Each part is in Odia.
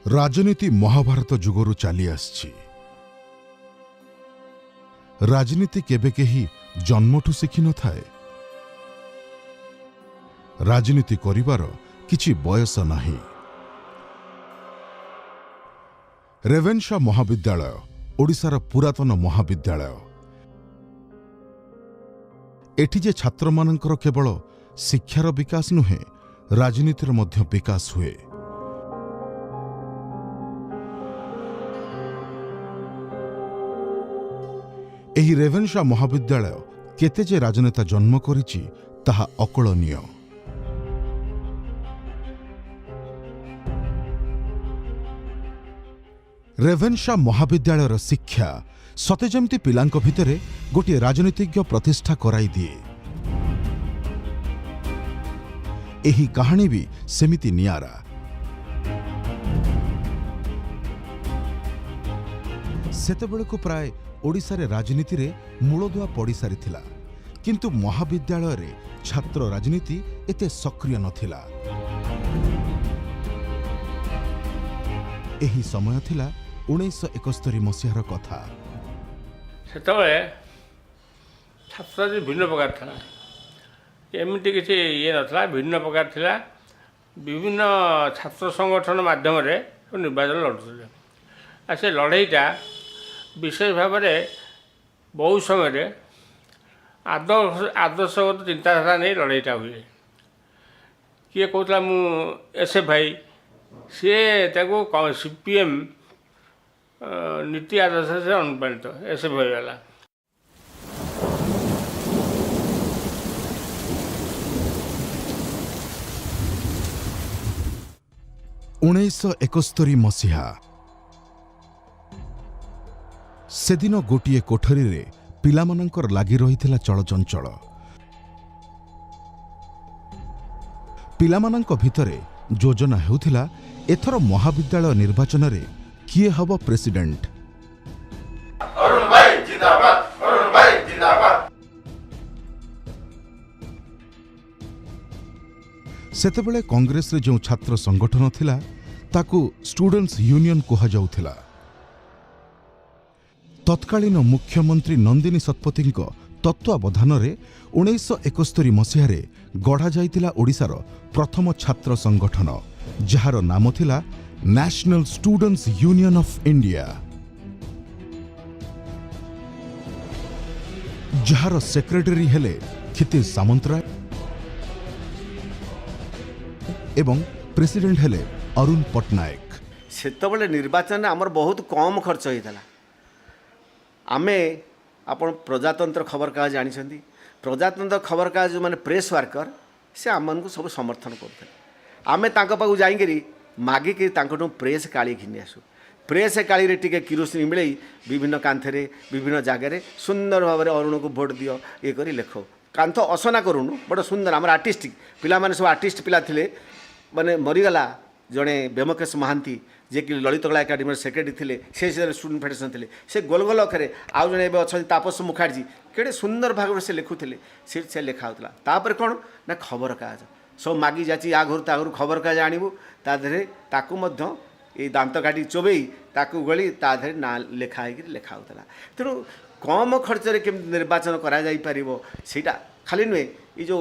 राजनीति महाभारत जुगरु चली आछि। राजनीति केबे केही जन्मठु शिखि न थाए। राजनीति करिवार किछि बयस नाही। रेवेन्शा महाविद्यालय ओडिशार पुरातन महाविद्यालय। एठी जे छात्र मानकर केवल शिक्षार विकास नुहे, राजनीतिर मध्य विकास हुए। एही रेवेन्शा महाविद्यालय केते जे राजनेता जन्म करिछि ताहा अकलनीय। रेवेन्शा महाविद्यालयर शिक्षा सते जेमती पिलांक भितरे गोटे राजनीतिज्ञ प्रतिष्ठा कराई दिए। एही कहानी भी सेमिति नियारा। सेतेबेळेको प्राय ओडिशा रे राजनीति रे मूलदुआ पड़ी सारिथिला, किंतु महाविद्यालय रे छात्र राजनीति एते सक्रिय नथिला। एही समय थिला 1971 मसीहार कथा। सेतबे छात्र भिन्न प्रकार था, एमती किसी ये नथला, भिन्न प्रकार थिला। विभिन्न छात्र संगठन माध्यम निर्वाचन लड़ुले। आ से लड़ईटा विशेष भाव में बहु समय आदर्शगत चिंताधारा नहीं लड़ईटा हुए। किए कहता मु S F I C CPM नीति आदर्श से अनुप्राणित एस एफ आई वाला। 1971 मसीहा से दिन गोटे कोठरी रे पिलामानंकर लागी रहिथिला चलचंचल। पिलामानंक भितरे योजना हेउथिला एथर महाविद्यालय निर्वाचन रे किए हब प्रेसिडेंट। अरुण भाई जिंदाबाद, अरुण भाई जिंदाबाद। सेतेबेले कांग्रेस रे जो छात्र संगठन थिला ताकू स्टूडेंट्स यूनियन कहा जाउथिला। तत्कालीन मुख्यमंत्री नंदिनी शतपथी तत्वावधान रे 1971 मसीह गढ़ा जाइतिला ओडिशार प्रथम छात्र संगठन, जार नाम थिला national students union of India, jar secretary हेले क्षितिज सामंतराय एवं प्रेसिडेंट हेले अरुण पट्टनायक। सेतबेले निर्वाचन आमर बहुत कम खर्च होता। आमे आपण प्रजातंत्र खबर कागज जानी, प्रजातंत्र खबर कागज जो मैंने प्रेस वर्कर से आम को सब समर्थन करते। आमे तांको पाखु जाइकरी मागिकी तांको प्रेस काली घिनी आसु। प्रेस काली रे टिके किरोसिनी मिले विभिन्न कांथरे विभिन्न जगह सुंदर भाव में अरुण को भोट दियो ये करी लेख। कांथ असना करूनु बड़ सुंदर आम आर्टिस्टिक पिला माने सब आर्टिस्ट पिला थिले। माने मरीगला जड़े बेमकेश महांती जे कि ललित कला एकाडेमी सेक्रेटरी थिले, से स्टूडेंट फेडरेशन थिले। से गोल गोल अक्षरे आउ जड़े अच्छा तापस मुखार्जी केड़े सुंदर भाग से लिखुले। से लेखा होता तापर कौन ना खबर कागज सब मागी जाची आ घर ता घर खबर कागज आणबू ताधरे ताकू मध्य ये दांत काटी चोबई ताकू गली ताधरे ना लेखा लेखा होता। तेणु कम खर्च रे केम निर्वाचन करा जाई परिबो सेटा खाली नुहे ये जो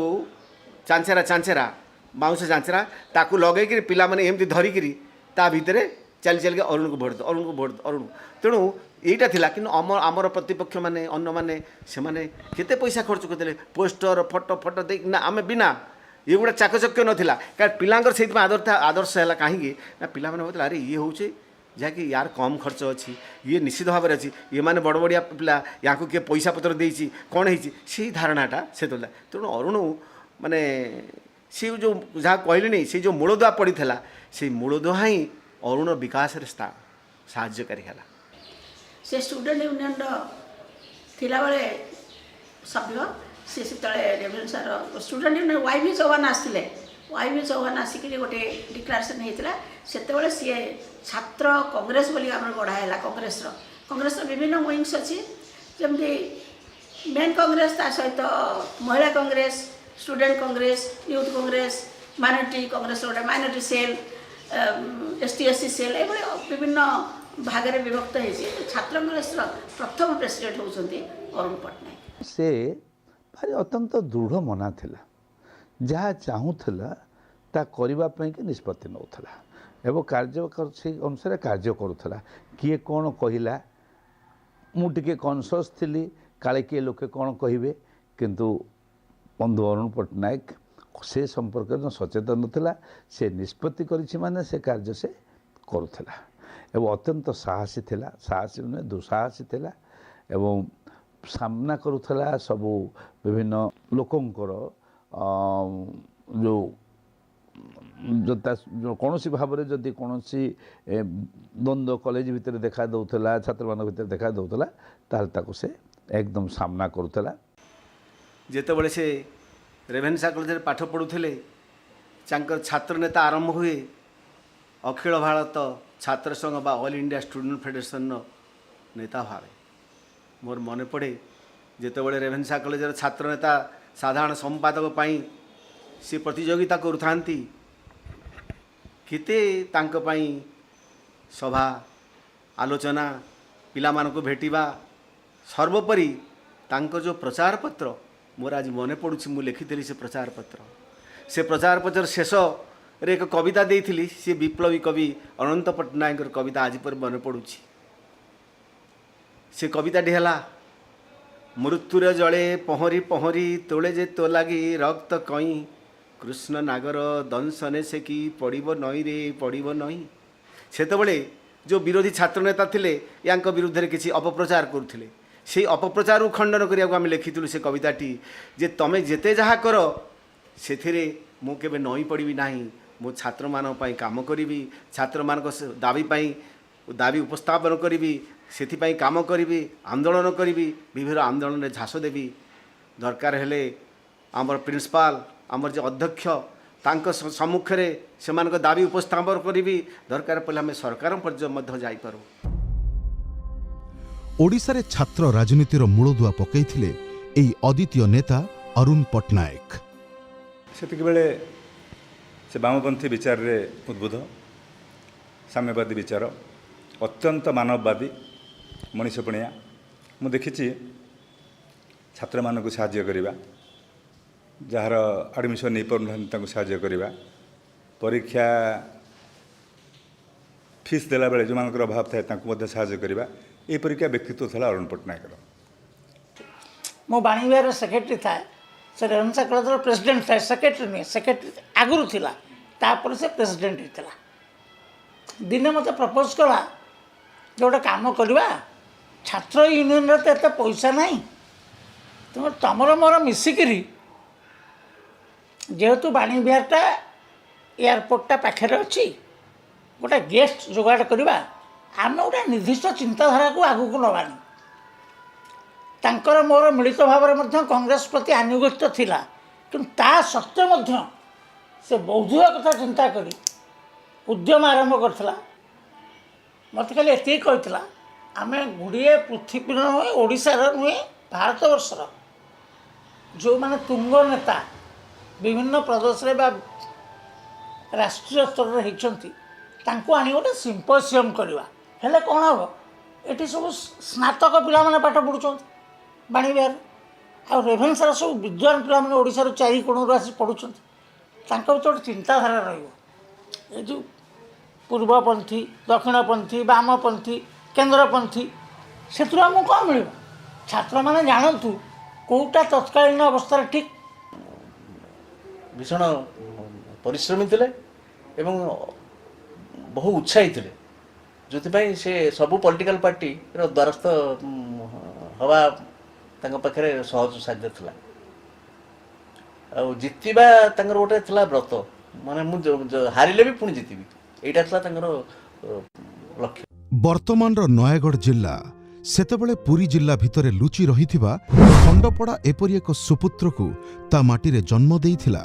चांचेरा चांचेरा बाउंस चांचरा ताकू लगे पिला माने एमती धरिकी ता भितर चल चल के अरुण को भोट दो, अरुण को भोट दो, अरुण। तेणु यहीटा थिला कि आमर प्रतिपक्ष माने अन्न माने से माने केते पैसा खर्च करते पोस्टर फोटो फोटो दे ना आम बिना ये गुड़ा चाकचक्य नाला कारण पिलांकर से आदर्श है कहीं ना पिला माने बोलते अरे ये हूँ जहाँकि यार कम खर्च अच्छी ये निश्चित भाव में अच्छी ये मैंने बड़ बड़िया पिला या किए पैसा पतर देती कौन है धारणाटा से तुला। तेणु अरुण माने सी जो जहाँ कहले नहीं से जो मूलदुआ पड़ी से मूलदुआ ही अरुण विकास साहाय्यकारी है। से स्टूडेंट यूनियन थिला बेले सभ्य से रेवेन्सार स्टूडेंट यूनियन वाई चौहान आसते वाई चौहान आसिक गोटे डिक्लारेसन होता से सी छात्र कांग्रेस बोली गढ़ाला। कांग्रेस विभिन्न विंग्स अच्छी जमी मेन कांग्रेस ता सहित महिला Congress, student Congress, youth Congress, minority Congress गोटे minority cell ST SC cell एभଳି ବିଭିନ୍ନ ଭାଗରେ ବିଭକ୍ତ ହେଇଛି। ଛାତ୍ର କଂଗ୍ରେସର ପ୍ରଥମ ପ୍ରେସିଡେଣ୍ଟ ହେଉଛନ୍ତି ଅରୁଣ ପଟ୍ଟନାୟକ। ସେ ଭାରି ଅତ୍ୟନ୍ତ ଦୃଢ଼ ମନା ଥିଲା, ଯାହା ଚାହୁଁଥିଲା ତା କରିବା ପାଇଁକି ନିଷ୍ପତ୍ତି ନେଉଥିଲା ଏବଂ ସେ ଅନୁସାରେ କାର୍ଯ୍ୟ କରୁଥିଲା। କିଏ କ'ଣ କହିଲା ମୁଁ ଟିକେ କନସିୟସ୍ ଥିଲି, କାଳେ କିଏ ଲୋକେ କ'ଣ କହିବେ, କିନ୍ତୁ ବନ୍ଧୁ ଅରୁଣ ପଟ୍ଟନାୟକ ସେ ସମ୍ପର୍କରେ ସଚେତନ ଥିଲା। ସେ ନିଷ୍ପତ୍ତି କରିଛି ମାନେ ସେ କାର୍ଯ୍ୟ ସେ କରୁଥିଲା ଏବଂ ଅତ୍ୟନ୍ତ ସାହସୀ ଥିଲା, ସାହସୀ ନୁହେଁ ଦୁଃସାହସୀ ଥିଲା ଏବଂ ସାମ୍ନା କରୁଥିଲା ସବୁ ବିଭିନ୍ନ ଲୋକଙ୍କର ଯେଉଁ କୌଣସି ଭାବରେ ଯଦି କୌଣସି ଦ୍ୱନ୍ଦ୍ୱ କଲେଜ ଭିତରେ ଦେଖା ଦେଉଥିଲା, ଛାତ୍ରମାନଙ୍କ ଭିତରେ ଦେଖା ଦେଉଥିଲା, ତାହେଲେ ତାକୁ ସେ ଏକଦମ ସାମ୍ନା କରୁଥିଲା। ଯେତେବେଳେ ସେ ରେଭେନ୍ସା କଲେଜରେ ପାଠ ପଢ଼ୁଥିଲେ ତାଙ୍କର ଛାତ୍ର ନେତା ଆରମ୍ଭ ହୁଏ ଅଖିଳ ଭାରତ ଛାତ୍ର ସଂଘ ବା ଅଲ୍ ଇଣ୍ଡିଆ ଷ୍ଟୁଡେଣ୍ଟ ଫେଡେରେସନର ନେତା ଭାବେ। ମୋର ମନେ ପଡ଼େ ଯେତେବେଳେ ରେଭେନ୍ସା କଲେଜର ଛାତ୍ର ନେତା ସାଧାରଣ ସମ୍ପାଦକ ପାଇଁ ସେ ପ୍ରତିଯୋଗିତା କରୁଥାନ୍ତି, କେତେ ତାଙ୍କ ପାଇଁ ସଭା ଆଲୋଚନା, ପିଲାମାନଙ୍କୁ ଭେଟିବା, ସର୍ବୋପରି ତାଙ୍କର ଯେଉଁ ପ୍ରଚାର ପତ୍ର ମୋର ଆଜି ମନେ ପଡ଼ୁଛି, ମୁଁ ଲେଖିଥିଲି ସେ ପ୍ରଚାର ପତ୍ର ଶେଷରେ ଏକ କବିତା ଦେଇଥିଲି। ସେ ବିପ୍ଳବୀ କବି ଅନନ୍ତ ପଟ୍ଟନାୟକଙ୍କର କବିତା ଆଜି ପରେ ମନେ ପଡ଼ୁଛି। ସେ କବିତାଟି ହେଲା, ମୃତ୍ୟୁର ଜଳେ ପହଁରି ପହଁରି ତୋଳେ ଯେ ତୋ ଲାଗି ରକ୍ତ କଇଁ, କୃଷ୍ଣ ନାଗର ଦଂଶନେ ସେ କି ପଡ଼ିବ ନଈରେ ପଡ଼ିବ ନଈ। ସେତେବେଳେ ଯେଉଁ ବିରୋଧୀ ଛାତ୍ର ନେତା ଥିଲେ ୟାଙ୍କ ବିରୁଦ୍ଧରେ କିଛି ଅପପ୍ରଚାର କରୁଥିଲେ, ସେହି ଅପପ୍ରଚାରକୁ ଖଣ୍ଡନ କରିବାକୁ ଆମେ ଲେଖିଥିଲୁ ସେ କବିତାଟି ଯେ ତମେ ଯେତେ ଯାହା କର ସେଥିରେ ମୁଁ କେବେ ନଈ ପଡ଼ିବି ନାହିଁ, ମୁଁ ଛାତ୍ରମାନଙ୍କ ପାଇଁ କାମ କରିବି, ଛାତ୍ରମାନଙ୍କ ଦାବି ପାଇଁ ଦାବି ଉପସ୍ଥାପନ କରିବି, ସେଥିପାଇଁ କାମ କରିବି, ଆନ୍ଦୋଳନ କରିବି, ବିଭିନ୍ନ ଆନ୍ଦୋଳନରେ ଝାସ ଦେବି, ଦରକାର ହେଲେ ଆମର ପ୍ରିନ୍ସିପାଲ ଆମର ଯେ ଅଧ୍ୟକ୍ଷ ତାଙ୍କ ସମ୍ମୁଖରେ ସେମାନଙ୍କ ଦାବି ଉପସ୍ଥାପନ କରିବି, ଦରକାର ପଡ଼ିଲେ ଆମେ ସରକାର ପର୍ଯ୍ୟନ୍ତ ମଧ୍ୟ ଯାଇପାରୁ। ଓଡ଼ିଶାରେ ଛାତ୍ର ରାଜନୀତିର ମୂଳଦୁଆ ପକାଇଥିଲେ ଏହି ଅଦ୍ୱିତୀୟ ନେତା ଅରୁଣ ପଟ୍ଟନାୟକ। ସେତିକିବେଳେ ସେ ବାମପନ୍ଥୀ ବିଚାରରେ ଉଦ୍ବୁଦ୍ଧ, ସାମ୍ୟବାଦୀ ବିଚାର, ଅତ୍ୟନ୍ତ ମାନବବାଦୀ, ମଣିଷପଣିଆ। ମୁଁ ଦେଖିଛି ଛାତ୍ରମାନଙ୍କୁ ସାହାଯ୍ୟ କରିବା, ଯାହାର ଆଡ଼ମିସନ୍ ନେଇପାରୁନାହାନ୍ତି ତାଙ୍କୁ ସାହାଯ୍ୟ କରିବା, ପରୀକ୍ଷା ଫିସ୍ ଦେଲାବେଳେ ଯେଉଁମାନଙ୍କର ଅଭାବ ଥାଏ ତାଙ୍କୁ ମଧ୍ୟ ସାହାଯ୍ୟ କରିବା, ଏହିପରିକା ବ୍ୟକ୍ତିତ୍ୱ ଥିଲା ଅରୁଣ ପଟ୍ଟନାୟକର। ମୁଁ ବାଣୀବିହାରର ସେକ୍ରେଟାରୀ ଥାଏ, ସେ ରେଭେନ୍ସା କଲେଜର ପ୍ରେସିଡେଣ୍ଟ ଥାଏ, ସେକ୍ରେଟାରୀ ନୁହେଁ, ସେକ୍ରେଟାରୀ ଆଗରୁ ଥିଲା, ତାପରେ ସେ ପ୍ରେସିଡେଣ୍ଟ ହେଇଥିଲା। ଦିନେ ମୋତେ ପ୍ରପୋଜ କଲା ଯେ ଗୋଟେ କାମ କରିବା, ଛାତ୍ର ୟୁନିୟନର ତ ଏତେ ପଇସା ନାହିଁ, ତେଣୁ ତମର ମୋର ମିଶିକିରି ଯେହେତୁ ବାଣୀବିହାରଟା ଏୟାରପୋର୍ଟଟା ପାଖରେ ଅଛି, ଗୋଟେ ଗେଷ୍ଟ ଯୋଗାଡ଼ କରିବା, ଆମେ ଗୋଟେ ନିର୍ଦ୍ଦିଷ୍ଟ ଚିନ୍ତାଧାରାକୁ ଆଗକୁ ନେବାନି। ତାଙ୍କର ମୋର ମିଳିତ ଭାବରେ ମଧ୍ୟ କଂଗ୍ରେସ ପ୍ରତି ଆନୁଗତ୍ୟ ଥିଲା, କିନ୍ତୁ ତା ସତ୍ତ୍ୱେ ମଧ୍ୟ ସେ ବୌଦ୍ଧିକ କଥା ଚିନ୍ତା କରି ଉଦ୍ୟମ ଆରମ୍ଭ କରିଥିଲା। ମୋତେ ଖାଲି ଏତିକି କହିଥିଲା, ଆମେ ଗୁଡ଼ିଏ ପୃଥିବୀର ନୁହେଁ, ଓଡ଼ିଶାର ନୁହେଁ, ଭାରତବର୍ଷର ଯେଉଁମାନେ ତୁଙ୍ଗ ନେତା ବିଭିନ୍ନ ପ୍ରଦେଶରେ ବା ରାଷ୍ଟ୍ରୀୟ ସ୍ତରରେ ହେଇଛନ୍ତି ତାଙ୍କୁ ଆଣି ଗୋଟେ ସିମ୍ପୋସିୟମ୍ କରିବା। ହେଲେ କ'ଣ ହେବ, ଏଠି ସବୁ ସ୍ନାତକ ପିଲାମାନେ ପାଠ ପଢ଼ୁଛନ୍ତି ବାଣୀବିହାର, ଆଉ ରେଭେନ୍ସାର ସବୁ ବିଦ୍ୱାନ ପିଲାମାନେ ଓଡ଼ିଶାର ଚାରି କୋଣରୁ ଆସି ପଢ଼ୁଛନ୍ତି। ତାଙ୍କ ଭିତରେ ଗୋଟେ ଚିନ୍ତାଧାରା ରହିବ, ଏ ଯେଉଁ ପୂର୍ବପନ୍ଥୀ, ଦକ୍ଷିଣପନ୍ଥୀ, ବାମପନ୍ଥୀ, କେନ୍ଦ୍ରପନ୍ଥୀ, ସେଥିରୁ ଆମକୁ କ'ଣ ମିଳିବ? ଛାତ୍ରମାନେ ଜାଣନ୍ତୁ କେଉଁଟା ତତ୍କାଳୀନ ଅବସ୍ଥାରେ ଠିକ୍। ଭୀଷଣ ପରିଶ୍ରମୀ ଥିଲେ ଏବଂ ବହୁ ଉତ୍ସାହୀ ଥିଲେ, ଯେଉଁଥିପାଇଁ ସେ ସବୁ ପଲିଟିକାଲ ପାର୍ଟିର ଦ୍ୱାରସ୍ଥ ହେବା ତାଙ୍କ ପାଖରେ ସହଜ ସାଧ୍ୟ ଥିଲା। ଆଉ ଜିତିବା ତାଙ୍କର ଗୋଟେ ଥିଲା ବ୍ରତ, ମାନେ ମୁଁ ହାରିଲେ ବି ପୁଣି ଜିତିବି, ଏଇଟା ଥିଲା ତାଙ୍କର ଲକ୍ଷ୍ୟ। ବର୍ତ୍ତମାନର ନୟାଗଡ଼ ଜିଲ୍ଲା ସେତେବେଳେ ପୁରୀ ଜିଲ୍ଲା ଭିତରେ ଲୁଚି ରହିଥିବା ଖଣ୍ଡପଡ଼ା ଏପରି ଏକ ସୁପୁତ୍ରକୁ ତା ମାଟିରେ ଜନ୍ମ ଦେଇଥିଲା,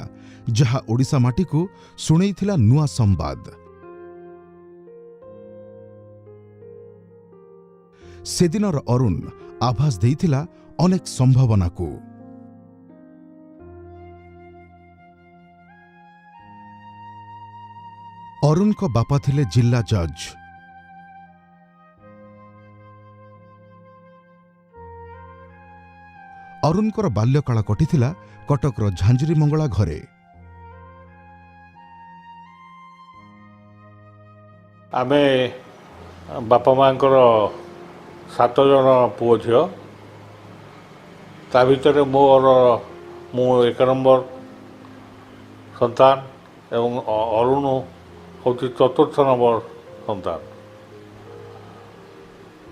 ଯାହା ଓଡ଼ିଶା ମାଟିକୁ ଶୁଣେଇଥିଲା ନୂଆ ସମ୍ବାଦ। ସେଦିନର ଅରୁଣ ଆଭାସ ଦେଇଥିଲା ଅନେକ ସମ୍ଭାବନାକୁ। ଅରୁଣଙ୍କ ବାପା ଥିଲେ ଜିଲ୍ଲା ଜଜ୍। ଅରୁଣଙ୍କର ବାଲ୍ୟକାଳ କଟିଥିଲା କଟକର ଝାଞ୍ଜୁରୀ ମଙ୍ଗଳା ଘରେ। ଆମେ ବାପା ମାଙ୍କର 7 ଜଣ ପୁଅ ଝିଅ। ତା ଭିତରେ ମୁଁ 1 ନମ୍ବର ସନ୍ତାନ ଏବଂ ଅରୁଣ ହେଉଛି 4ର୍ଥ ନମ୍ବର ସନ୍ତାନ।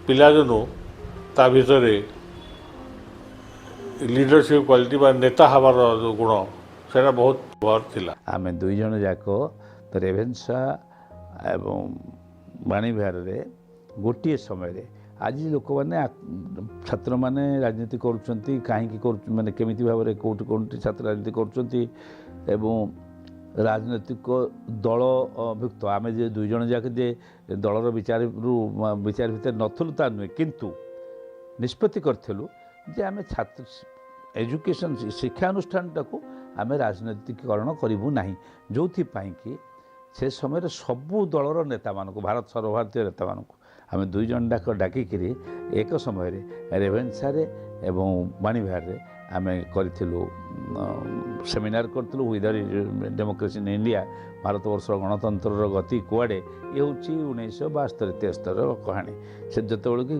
ପିଲାଦିନୁ ତା ଭିତରେ ଲିଡରସିପ୍ କ୍ୱାଲିଟି ବା ନେତା ହେବାର ଯେଉଁ ଗୁଣ ସେଇଟା ବହୁତ ଭଲ ଥିଲା। ଆମେ 2 ଜଣ ଯାକ ରେଭେନ୍ସା ଏବଂ ବାଣୀବିହାରରେ ଗୋଟିଏ ସମୟରେ ଆଜି ଲୋକମାନେ ଛାତ୍ରମାନେ ରାଜନୀତି କରୁଛନ୍ତି କାହିଁକି ମାନେ କେମିତି ଭାବରେ କେଉଁଠି ଛାତ୍ର ରାଜନୀତି କରୁଛନ୍ତି ଏବଂ ରାଜନୈତିକ ଦଳଭୁକ୍ତ ଆମେ ଯେ 2 ଜଣ ଯାକ ଯେ ଦଳର ବିଚାର ଭିତରେ ନଥିଲୁ ତା ନୁହେଁ, କିନ୍ତୁ ନିଷ୍ପତ୍ତି କରିଥିଲୁ ଯେ ଆମେ ଏଜୁକେସନ୍ ଶିକ୍ଷାନୁଷ୍ଠାନଟାକୁ ଆମେ ରାଜନୈତିକରଣ କରିବୁ ନାହିଁ, ଯେଉଁଥିପାଇଁ କି ସେ ସମୟରେ ସବୁ ଦଳର ନେତାମାନଙ୍କୁ ଭାରତ ସର୍ବଭାରତୀୟ ନେତାମାନଙ୍କୁ ଆମେ 2 ଜଣ ଡାକିକିରି ଏକ ସମୟରେ ରେଭେନ୍ସାରେ ଏବଂ ବାଣୀବିହାରରେ ଆମେ କରିଥିଲୁ ସେମିନାର କରିଥିଲୁ ୱିଦ୍ ଡେମୋକ୍ରେସି ଇନ୍ ଇଣ୍ଡିଆ, ଭାରତବର୍ଷର ଗଣତନ୍ତ୍ରର ଗତି କୁଆଡ଼େ। ଇଏ ହେଉଛି 1972-73ର କାହାଣୀ। ସେ ଯେତେବେଳେ କି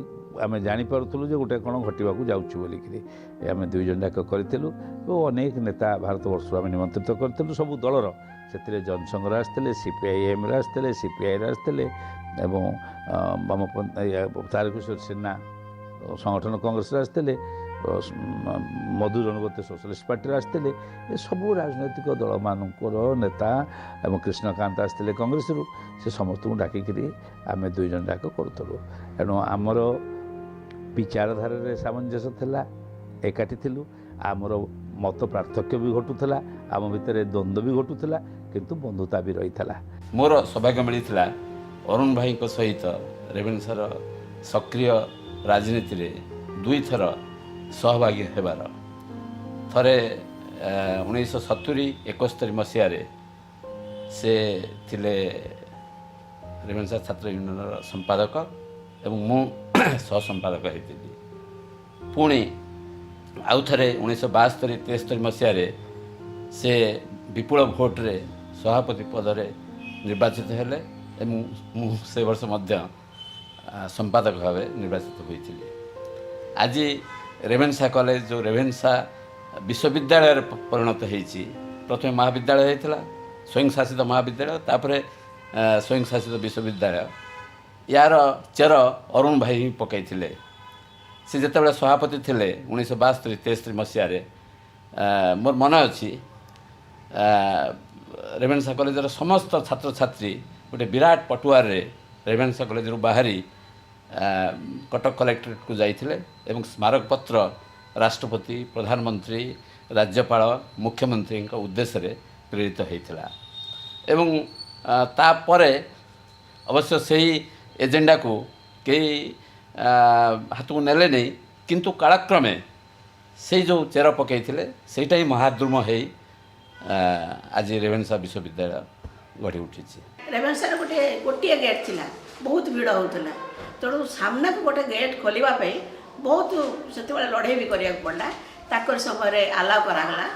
ଆମେ ଜାଣିପାରୁଥିଲୁ ଯେ ଗୋଟେ କ'ଣ ଘଟିବାକୁ ଯାଉଛି ବୋଲିକିରି ଆମେ 2 ଜଣ ଯାକ କରିଥିଲୁ ଓ ଅନେକ ନେତା ଭାରତବର୍ଷରୁ ଆମେ ନିମନ୍ତ୍ରିତ କରିଥିଲୁ ସବୁ ଦଳର। ସେଥିରେ ଜନସଂଘର ଆସିଥିଲେ, CPIMର ଆସିଥିଲେ, CPIର ଆସିଥିଲେ ଏବଂ ତାରକେଶ୍ୱର ସିହ୍ନା ସଂଗଠନ କଂଗ୍ରେସରେ ଆସିଥିଲେ, ମଧୁ ରଣବତେ ସୋସିଆଲିଷ୍ଟ ପାର୍ଟିରେ ଆସିଥିଲେ। ଏସବୁ ରାଜନୈତିକ ଦଳମାନଙ୍କର ନେତା ଏବଂ କୃଷ୍ଣକାନ୍ତ ଆସିଥିଲେ କଂଗ୍ରେସରୁ। ସେ ସମସ୍ତଙ୍କୁ ଡାକିକିରି ଆମେ 2 ଜଣ ଯାକ କରୁଥିଲୁ। ଏଣୁ ଆମର ବିଚାରଧାରାରେ ସାମଞ୍ଜସ୍ୟ ଥିଲା, ଏକାଠି ଥିଲୁ। ଆମର ମତ ପାର୍ଥକ୍ୟ ବି ଘଟୁଥିଲା, ଆମ ଭିତରେ ଦ୍ୱନ୍ଦ୍ୱ ବି ଘଟୁଥିଲା, କିନ୍ତୁ ବନ୍ଧୁତା ବି ରହିଥିଲା। ମୋର ସୌଭାଗ୍ୟ ମିଳିଥିଲା ଅରୁଣ ଭାଇଙ୍କ ସହିତ ରେଭେନ୍ସାର ସକ୍ରିୟ ରାଜନୀତିରେ 2 ଥର ସହଭାଗୀ ହେବାର। ଥରେ 1970-71 ମସିହାରେ ସେ ଥିଲେ ରେଭେନ୍ସା ଛାତ୍ର ୟୁନିୟନର ସମ୍ପାଦକ ଏବଂ ମୁଁ ସହ ସମ୍ପାଦକ ହୋଇଥିଲି। ପୁଣି ଆଉ ଥରେ 1972-73 ମସିହାରେ ସେ ବିପୁଳ ଭୋଟରେ ସଭାପତି ପଦରେ ନିର୍ବାଚିତ ହେଲେ ଏବଂ ମୁଁ ସେ ବର୍ଷ ମଧ୍ୟ ସମ୍ପାଦକ ଭାବେ ନିର୍ବାଚିତ ହୋଇଥିଲି। ଆଜି ରେଭେନ୍ସା କଲେଜ ଯେଉଁ ରେଭେନ୍ସା ବିଶ୍ୱବିଦ୍ୟାଳୟରେ ପରିଣତ ହୋଇଛି, ପ୍ରଥମେ ମହାବିଦ୍ୟାଳୟ ହୋଇଥିଲା, ସ୍ୱୟଂଶାସିତ ମହାବିଦ୍ୟାଳୟ, ତାପରେ ସ୍ୱୟଂଶାସିତ ବିଶ୍ୱବିଦ୍ୟାଳୟ। ୟାର ଚେର ଅରୁଣ ଭାଇ ହିଁ ପକାଇଥିଲେ। ସେ ଯେତେବେଳେ ସଭାପତି ଥିଲେ 1972-73 ମସିହାରେ, ମୋର ମନେ ଅଛି ରେଭେନ୍ସା କଲେଜର ସମସ୍ତ ଛାତ୍ରଛାତ୍ରୀ ଗୋଟେ ବିରାଟ ପଟୁଆରରେ ରେଭେନ୍ସା କଲେଜରୁ ବାହାରି କଟକ କଲେକ୍ଟରେଟ୍କୁ ଯାଇଥିଲେ ଏବଂ ସ୍ମାରକପତ୍ର ରାଷ୍ଟ୍ରପତି, ପ୍ରଧାନମନ୍ତ୍ରୀ, ରାଜ୍ୟପାଳ, ମୁଖ୍ୟମନ୍ତ୍ରୀଙ୍କ ଉଦ୍ଦେଶ୍ୟରେ ପ୍ରେରିତ ହୋଇଥିଲା। ଏବଂ ତାପରେ ଅବଶ୍ୟ ସେହି ଏଜେଣ୍ଡାକୁ କେହି ହାତକୁ ନେଲେ ନାହିଁ, କିନ୍ତୁ କାଳକ୍ରମେ ସେଇ ଯେଉଁ ଚେର ପକାଇଥିଲେ ସେଇଟା ହିଁ ମହାଦ୍ରୁମ ହେଇ ଆଜି ରେଭେନ୍ସା ବିଶ୍ୱବିଦ୍ୟାଳୟ ଗଢ଼ି ଉଠିଛି। ରେଭେନ୍ସାର ଗୋଟିଏ ଗେଟ୍ ଥିଲା, ବହୁତ ଭିଡ଼ ହେଉଥିଲା। ତେଣୁ ସାମ୍ନାକୁ ଗୋଟେ ଗେଟ୍ ଖୋଲିବା ପାଇଁ ବହୁତ ସେତେବେଳେ ଲଢ଼େଇ ବି କରିବାକୁ ପଡ଼ିଲା। ତାଙ୍କରି ସମୟରେ ଆଲାଉ କରାଗଲା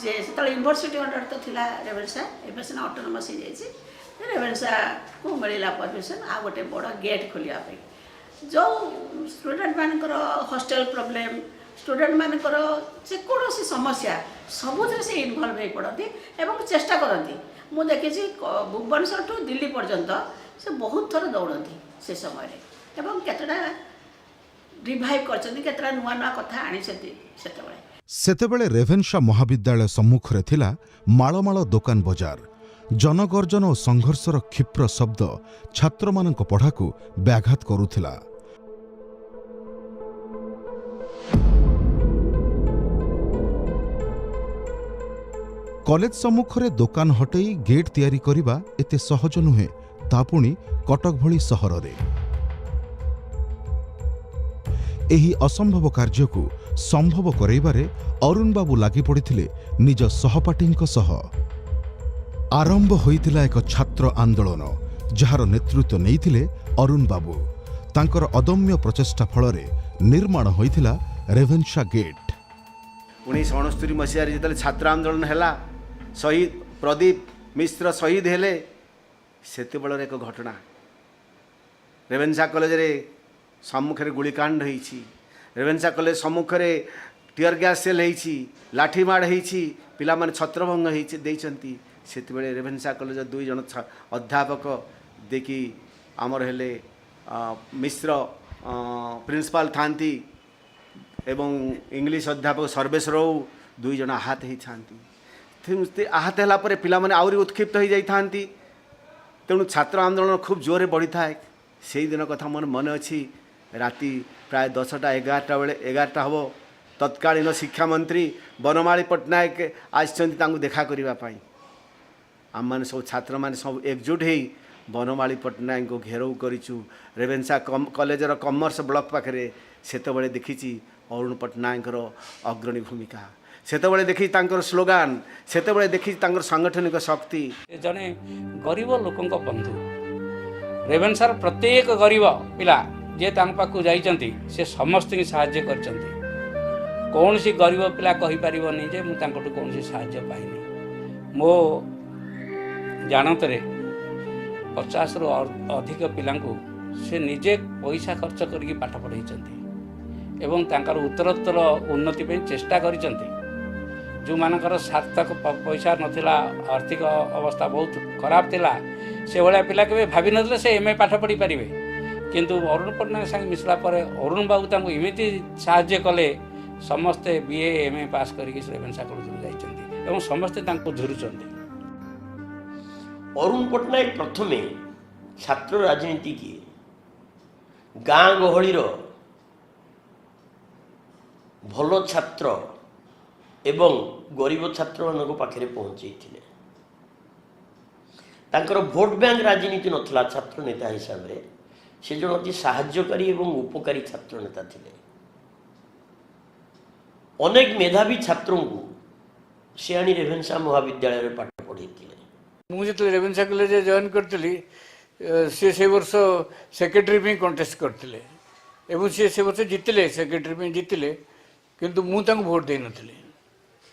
ଯେ ସେତେବେଳେ ୟୁନିଭର୍ସିଟି ଅଣ୍ଡର ତ ଥିଲା ରେଭେନ୍ସା, ଏବେ ସିନା ଅଟୋନମସ୍ ହେଇଯାଇଛି। ରେଭେନ୍ସାକୁ ମିଳିଲା ପରମିସନ୍ ଆଉ ଗୋଟେ ବଡ଼ ଗେଟ୍ ଖୋଲିବା ପାଇଁ। ଯେଉଁ ଷ୍ଟୁଡେଣ୍ଟମାନଙ୍କର ହଷ୍ଟେଲ ପ୍ରୋବ୍ଲେମ୍, ଷ୍ଟୁଡେଣ୍ଟମାନଙ୍କର ଯେକୌଣସି ସମସ୍ୟା ସବୁଥିରେ ସେ ଇନଭଲ୍ଭ ହେଇ ପଡ଼ନ୍ତି ଏବଂ ଚେଷ୍ଟା କରନ୍ତି। ମୁଁ ଦେଖିଛି ଭୁବନେଶ୍ୱରଠୁ ଦିଲ୍ଲୀ ପର୍ଯ୍ୟନ୍ତ ସେ ବହୁତ ଥର ଦୌଡ଼ନ୍ତି ସେ ସମୟରେ ଏବଂ କେତେଟା ରିଭାଇଭ୍ କରିଛନ୍ତି, କେତେଟା ନୂଆ ନୂଆ କଥା ଆଣିଛନ୍ତି ସେତେବେଳେ। ସେତେବେଳେ ରେଭେନ୍ସା ମହାବିଦ୍ୟାଳୟ ସମ୍ମୁଖରେ ଥିଲା ମାଳମାଳ ଦୋକାନ ବଜାର। ଜନଗର୍ଜନ ଓ ସଂଘର୍ଷର କ୍ଷିପ୍ର ଶବ୍ଦ ଛାତ୍ରମାନଙ୍କ ପଢ଼ାକୁ ବ୍ୟାଘାତ କରୁଥିଲା। କଲେଜ ସମ୍ମୁଖରେ ଦୋକାନ ହଟେଇ ଗେଟ୍ ତିଆରି କରିବା ଏତେ ସହଜ ନୁହେଁ, ତା ପୁଣି କଟକ ଭଳି ସହରରେ। ଏହି ଅସମ୍ଭବ କାର୍ଯ୍ୟକୁ ସମ୍ଭବ କରାଇବାରେ ଅରୁଣ ବାବୁ ଲାଗି ପଡ଼ିଥିଲେ ନିଜ ସହପାଠୀଙ୍କ ସହ। ଆରମ୍ଭ ହୋଇଥିଲା ଏକ ଛାତ୍ର ଆନ୍ଦୋଳନ ଯାହାର ନେତୃତ୍ୱ ନେଇଥିଲେ ଅରୁଣ ବାବୁ। ତାଙ୍କର ଅଦମ୍ୟ ପ୍ରଚେଷ୍ଟା ଫଳରେ ନିର୍ମାଣ ହୋଇଥିଲା ରେଭେନ୍ସା ଗେଟ୍। 1969 ମସିହାରେ ଯେତେବେଳେ ଛାତ୍ର ଆନ୍ଦୋଳନ ହେଲା, ଶହୀଦ ପ୍ରଦୀପ ମିଶ୍ର ଶହୀଦ ହେଲେ, ସେତେବେଳର ଏକ ଘଟଣା। ରେଭେନ୍ସା କଲେଜରେ ସମ୍ମୁଖରେ ଗୁଳିକାଣ୍ଡ ହୋଇଛି, ରେଭେନ୍ସା କଲେଜ ସମ୍ମୁଖରେ ଟିୟର ଗ୍ୟାସ୍ ସେଲ୍ ହେଇଛି, ଲାଠିମାଡ଼ ହେଇଛି, ପିଲାମାନେ ଛତ୍ରଭଙ୍ଗ ଦେଇଛନ୍ତି। ସେତେବେଳେ ରେଭେନ୍ସା କଲେଜ 2 ଜଣ ଅଧ୍ୟାପକ ଦେଖି ଆମର ହେଲେ ମିଶ୍ର ପ୍ରିନ୍ସିପାଲ ଥାନ୍ତି ଏବଂ ଇଂଲିଶ ଅଧ୍ୟାପକ ସର୍ବେଶ ରାଉ 2 ଜଣ ଆହତ ହେଇଥାନ୍ତି। ଆହତ ହେଲା ପରେ ପିଲାମାନେ ଆହୁରି ଉତ୍କ୍ଷିପ୍ତ ହୋଇଯାଇଥାନ୍ତି। ତେଣୁ ଛାତ୍ର ଆନ୍ଦୋଳନ ଖୁବ୍ ଜୋରରେ ବଢ଼ିଥାଏ। ସେଇଦିନ କଥା ମୋର ମନେ ଅଛି, ରାତି ପ୍ରାୟ 10ଟା 11ଟା ହେବ, ତତ୍କାଳୀନ ଶିକ୍ଷାମନ୍ତ୍ରୀ ବନମାଳୀ ପଟ୍ଟନାୟକ ଆସିଛନ୍ତି ତାଙ୍କୁ ଦେଖା କରିବା ପାଇଁ। ଆମମାନେ ସବୁ ଛାତ୍ରମାନେ ସବୁ ଏକଜୁଟ ହେଇ ବନମାଳୀ ପଟ୍ଟନାୟକଙ୍କୁ ଘେରାଉ କରିଛୁ ରେଭେନ୍ସା କଲେଜର କମର୍ସ ବ୍ଲକ ପାଖରେ। ସେତେବେଳେ ଦେଖିଛି ଅରୁଣ ପଟ୍ଟନାୟକଙ୍କର ଅଗ୍ରଣୀ ଭୂମିକା, ସେତେବେଳେ ଦେଖିଛି ତାଙ୍କର ସ୍ଲୋଗାନ, ସେତେବେଳେ ଦେଖିଛି ତାଙ୍କର ସାଂଗଠନିକ ଶକ୍ତି। ଜଣେ ଗରିବ ଲୋକଙ୍କ ବନ୍ଧୁ, ରେଭେନ୍ସାର ପ୍ରତ୍ୟେକ ଗରିବ ପିଲା ଯିଏ ତାଙ୍କ ପାଖକୁ ଯାଇଛନ୍ତି ସେ ସମସ୍ତଙ୍କୁ ସାହାଯ୍ୟ କରିଛନ୍ତି। କୌଣସି ଗରିବ ପିଲା କହିପାରିବନି ଯେ ମୁଁ ତାଙ୍କଠୁ କୌଣସି ସାହାଯ୍ୟ ପାଇନି। ମୋ ଜାଣତରେ 50ରୁ ଅଧିକ ପିଲାଙ୍କୁ ସେ ନିଜେ ପଇସା ଖର୍ଚ୍ଚ କରିକି ପାଠ ପଢ଼ାଇଛନ୍ତି ଏବଂ ତାଙ୍କର ଉତ୍ତରୋତ୍ତର ଉନ୍ନତି ପାଇଁ ଚେଷ୍ଟା କରିଛନ୍ତି। ଯେଉଁମାନଙ୍କର ସାର୍ଥକ ପଇସା ନଥିଲା, ଆର୍ଥିକ ଅବସ୍ଥା ବହୁତ ଖରାପ ଥିଲା, ସେଭଳିଆ ପିଲା କେବେ ଭାବିନଥିଲେ ସେ MA ପାଠ ପଢ଼ିପାରିବେ। କିନ୍ତୁ ଅରୁଣ ପଟ୍ଟନାୟକ ସାଙ୍ଗେ ମିଶିଲା ପରେ ଅରୁଣ ବାବୁ ତାଙ୍କୁ ଏମିତି ସାହାଯ୍ୟ କଲେ, ସମସ୍ତେ BA MA ପାସ୍ କରିକି ରେଭେନ୍ସା କଲେଜକୁ ଯାଇଛନ୍ତି ଏବଂ ସମସ୍ତେ ତାଙ୍କୁ ଝୁରୁଛନ୍ତି। ଅରୁଣ ପଟ୍ଟନାୟକ ପ୍ରଥମେ ଛାତ୍ର ରାଜନୀତି କି ଗାଁ ଗହଳିର ଭଲ ଛାତ୍ର ଏବଂ ଗରିବ ଛାତ୍ରମାନଙ୍କ ପାଖରେ ପହଞ୍ଚାଇଥିଲେ। ତାଙ୍କର ଭୋଟ ବ୍ୟାଙ୍କ ରାଜନୀତି ନଥିଲା। ଛାତ୍ର ନେତା ହିସାବରେ ସେ ଜଣେ ଅତି ସାହାଯ୍ୟକାରୀ ଏବଂ ଉପକାରୀ ଛାତ୍ର ନେତା ଥିଲେ। ଅନେକ ମେଧାବୀ ଛାତ୍ରଙ୍କୁ ସେ ଆଣି ରେଭେନ୍ସା ମହାବିଦ୍ୟାଳୟରେ ପାଠ ପଢ଼ାଇଥିଲେ। ମୁଁ ଯେତେବେଳେ ରେଭେନ୍ସା କଲେଜରେ ଜଏନ୍ କରିଥିଲି, ସିଏ ସେ ବର୍ଷ ସେକ୍ରେଟାରୀ ପାଇଁ କଣ୍ଟେଷ୍ଟ କରିଥିଲେ ଏବଂ ସିଏ ସେ ବର୍ଷ ଜିତିଲେ, ସେକ୍ରେଟାରୀ ପାଇଁ ଜିତିଲେ। କିନ୍ତୁ ମୁଁ ତାଙ୍କୁ ଭୋଟ ଦେଇନଥିଲି,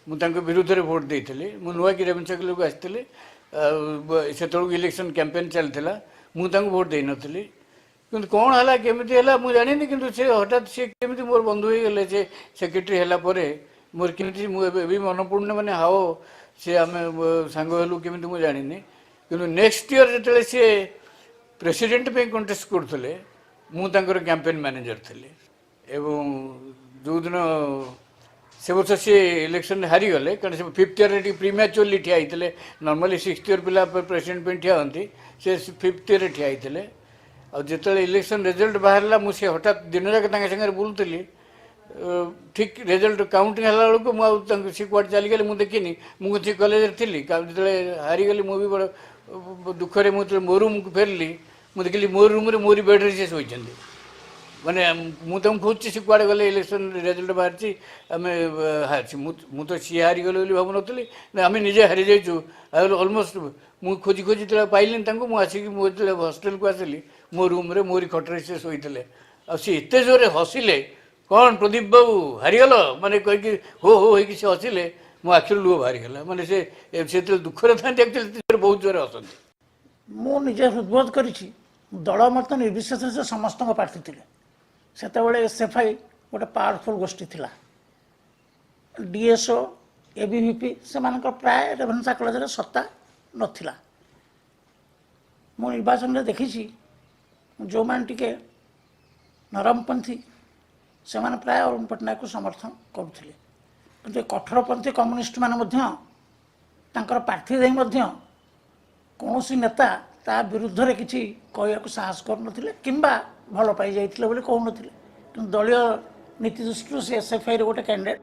ମୁଁ ତାଙ୍କ ବିରୁଦ୍ଧରେ ଭୋଟ ଦେଇଥିଲି। ମୁଁ ନୂଆକି ରେଭେନ୍ସା କଲେଜକୁ ଆସିଥିଲି, ସେତେବେଳକୁ ଇଲେକ୍ସନ୍ କ୍ୟାମ୍ପେନ୍ ଚାଲିଥିଲା, ମୁଁ ତାଙ୍କୁ ଭୋଟ ଦେଇନଥିଲି। କିନ୍ତୁ କ'ଣ ହେଲା କେମିତି ହେଲା ମୁଁ ଜାଣିନି, କିନ୍ତୁ ସେ ହଠାତ୍ ସେ କେମିତି ମୋର ବନ୍ଧୁ ହେଇଗଲେ। ସେ ସେକ୍ରେଟାରୀ ହେଲା ପରେ ମୋର କେମିତି, ମୁଁ ଏବେ ମନେ ପଡ଼ୁନି ମାନେ ହାଓ ସେ ଆମେ ସାଙ୍ଗ ହେଲୁ କେମିତି ମୁଁ ଜାଣିନି। କିନ୍ତୁ ନେକ୍ସଟ ଇୟର ଯେତେବେଳେ ସିଏ ପ୍ରେସିଡେଣ୍ଟ ପାଇଁ କଣ୍ଟେଷ୍ଟ କରୁଥିଲେ, ମୁଁ ତାଙ୍କର କ୍ୟାମ୍ପେନ୍ ମ୍ୟାନେଜର ଥିଲି। ଏବଂ ଯେଉଁଦିନ ସେ ବର୍ଷ ସିଏ ଇଲେକ୍ସନରେ ହାରିଗଲେ, କାରଣ ସେ 5th ଇୟରରେ ଟିକେ ପ୍ରିମ୍ୟାଚୁଅରଲି ଠିଆ ହେଇଥିଲେ। ନର୍ମାଲି 6th ଇୟର ପିଲା ପ୍ରେସିଡେଣ୍ଟ ପାଇଁ ଠିଆ ହୁଅନ୍ତି, ସେ 5th ଇୟରରେ ଠିଆ ହେଇଥିଲେ। ଆଉ ଯେତେବେଳେ ଇଲେକ୍ସନ୍ ରେଜଲ୍ଟ ବାହାରିଲା, ମୁଁ ସେ ହଠାତ୍ ଦିନଯାକ ତାଙ୍କ ସାଙ୍ଗରେ ବୁଲୁଥିଲି। ଠିକ୍ ରେଜଲ୍ଟ କାଉଣ୍ଟିଂ ହେଲା ବେଳକୁ ମୁଁ ଆଉ ତାଙ୍କୁ ସେ କୁଆଡ଼େ ଚାଲିଗଲେ ମୁଁ ଦେଖିନି। ମୁଁ ସେ କଲେଜରେ ଥିଲି। ଯେତେବେଳେ ହାରିଗଲି ମୁଁ ବି ବଡ଼ ଦୁଃଖରେ ମୁଁ ଯେତେବେଳେ ମୋ ରୁମ୍କୁ ଫେରିଲି, ମୁଁ ଦେଖିଲି ମୋ ରୁମ୍ରେ ମୋରି ବେଡ଼୍ରେ ସେ ଶୋଇଛନ୍ତି। ମାନେ ମୁଁ ତାଙ୍କୁ ଖୋଜୁଛି ସେ କୁଆଡ଼େ ଗଲେ, ଇଲେକ୍ସନ୍ ରେଜଲ୍ଟ ବାହାରିଛି, ଆମେ ହାରିଛି। ମୁଁ ତ ସିଏ ହାରିଗଲେ ବୋଲି ଭାବୁନଥିଲି, ନା ଆମେ ନିଜେ ହାରିଯାଇଛୁ। ଅଲମୋଷ୍ଟ ମୁଁ ଖୋଜି ଯେତେବେଳେ ପାଇଲିନି ତାଙ୍କୁ, ମୁଁ ଆସିକି ମୁଁ ଯେତେବେଳେ ହଷ୍ଟେଲକୁ ଆସିଲି, ମୋ ରୁମ୍ରେ ମୋରି ଖଟରେ ସେ ଶୋଇଥିଲେ। ଆଉ ସେ ଏତେ ଜୋରରେ ହସିଲେ, କ'ଣ ପ୍ରଦୀପ ବାବୁ ହାରିଗଲ ମାନେ କହିକି ହୋ ହୋ ହେଇକି ସେ ହସିଲେ, ମୋ ଆଖିରୁ ଲୁହ ବାହାରିଗଲା। ମାନେ ସେ ଯେତେବେଳେ ଦୁଃଖରେ ଥାନ୍ତି ଆକ୍ଚୁଆଲି ବହୁତ ଜୋରରେ ହସନ୍ତି। ମୁଁ ନିଜେ ହୃଦବୋଧ କରିଛି, ଦଳ ମତ ନିର୍ବିଶେଷରେ ସେ ସମସ୍ତଙ୍କ ପ୍ରାର୍ଥୀ ଥିଲେ। ସେତେବେଳେ SFI ଗୋଟେ ପାୱାରଫୁଲ୍ ଗୋଷ୍ଠୀ ଥିଲା। DSO, ABVP ସେମାନଙ୍କର ପ୍ରାୟ ରେଭେନ୍ସା କଲେଜରେ ସତ୍ତା ନଥିଲା। ମୁଁ ନିର୍ବାଚନରେ ଦେଖିଛି ଯେଉଁମାନେ ଟିକେ ନରମପନ୍ଥୀ ସେମାନେ ପ୍ରାୟ ଅରୁଣ ପଟ୍ଟନାୟକକୁ ସମର୍ଥନ କରୁଥିଲେ। କିନ୍ତୁ ଏ କଠୋରପନ୍ଥୀ କମ୍ୟୁନିଷ୍ଟମାନେ ମଧ୍ୟ ତାଙ୍କର ପ୍ରାର୍ଥୀ ଦେଇ ମଧ୍ୟ କୌଣସି ନେତା ତା ବିରୁଦ୍ଧରେ କିଛି କହିବାକୁ ସାହସ କରୁନଥିଲେ କିମ୍ବା ଭଲ ପାଇଯାଇଥିଲେ ବୋଲି କହୁନଥିଲେ। କିନ୍ତୁ ଦଳୀୟ ନୀତି ଦୃଷ୍ଟିରୁ ସେ SFIରେ ଗୋଟେ କ୍ୟାଣ୍ଡିଡେଟ୍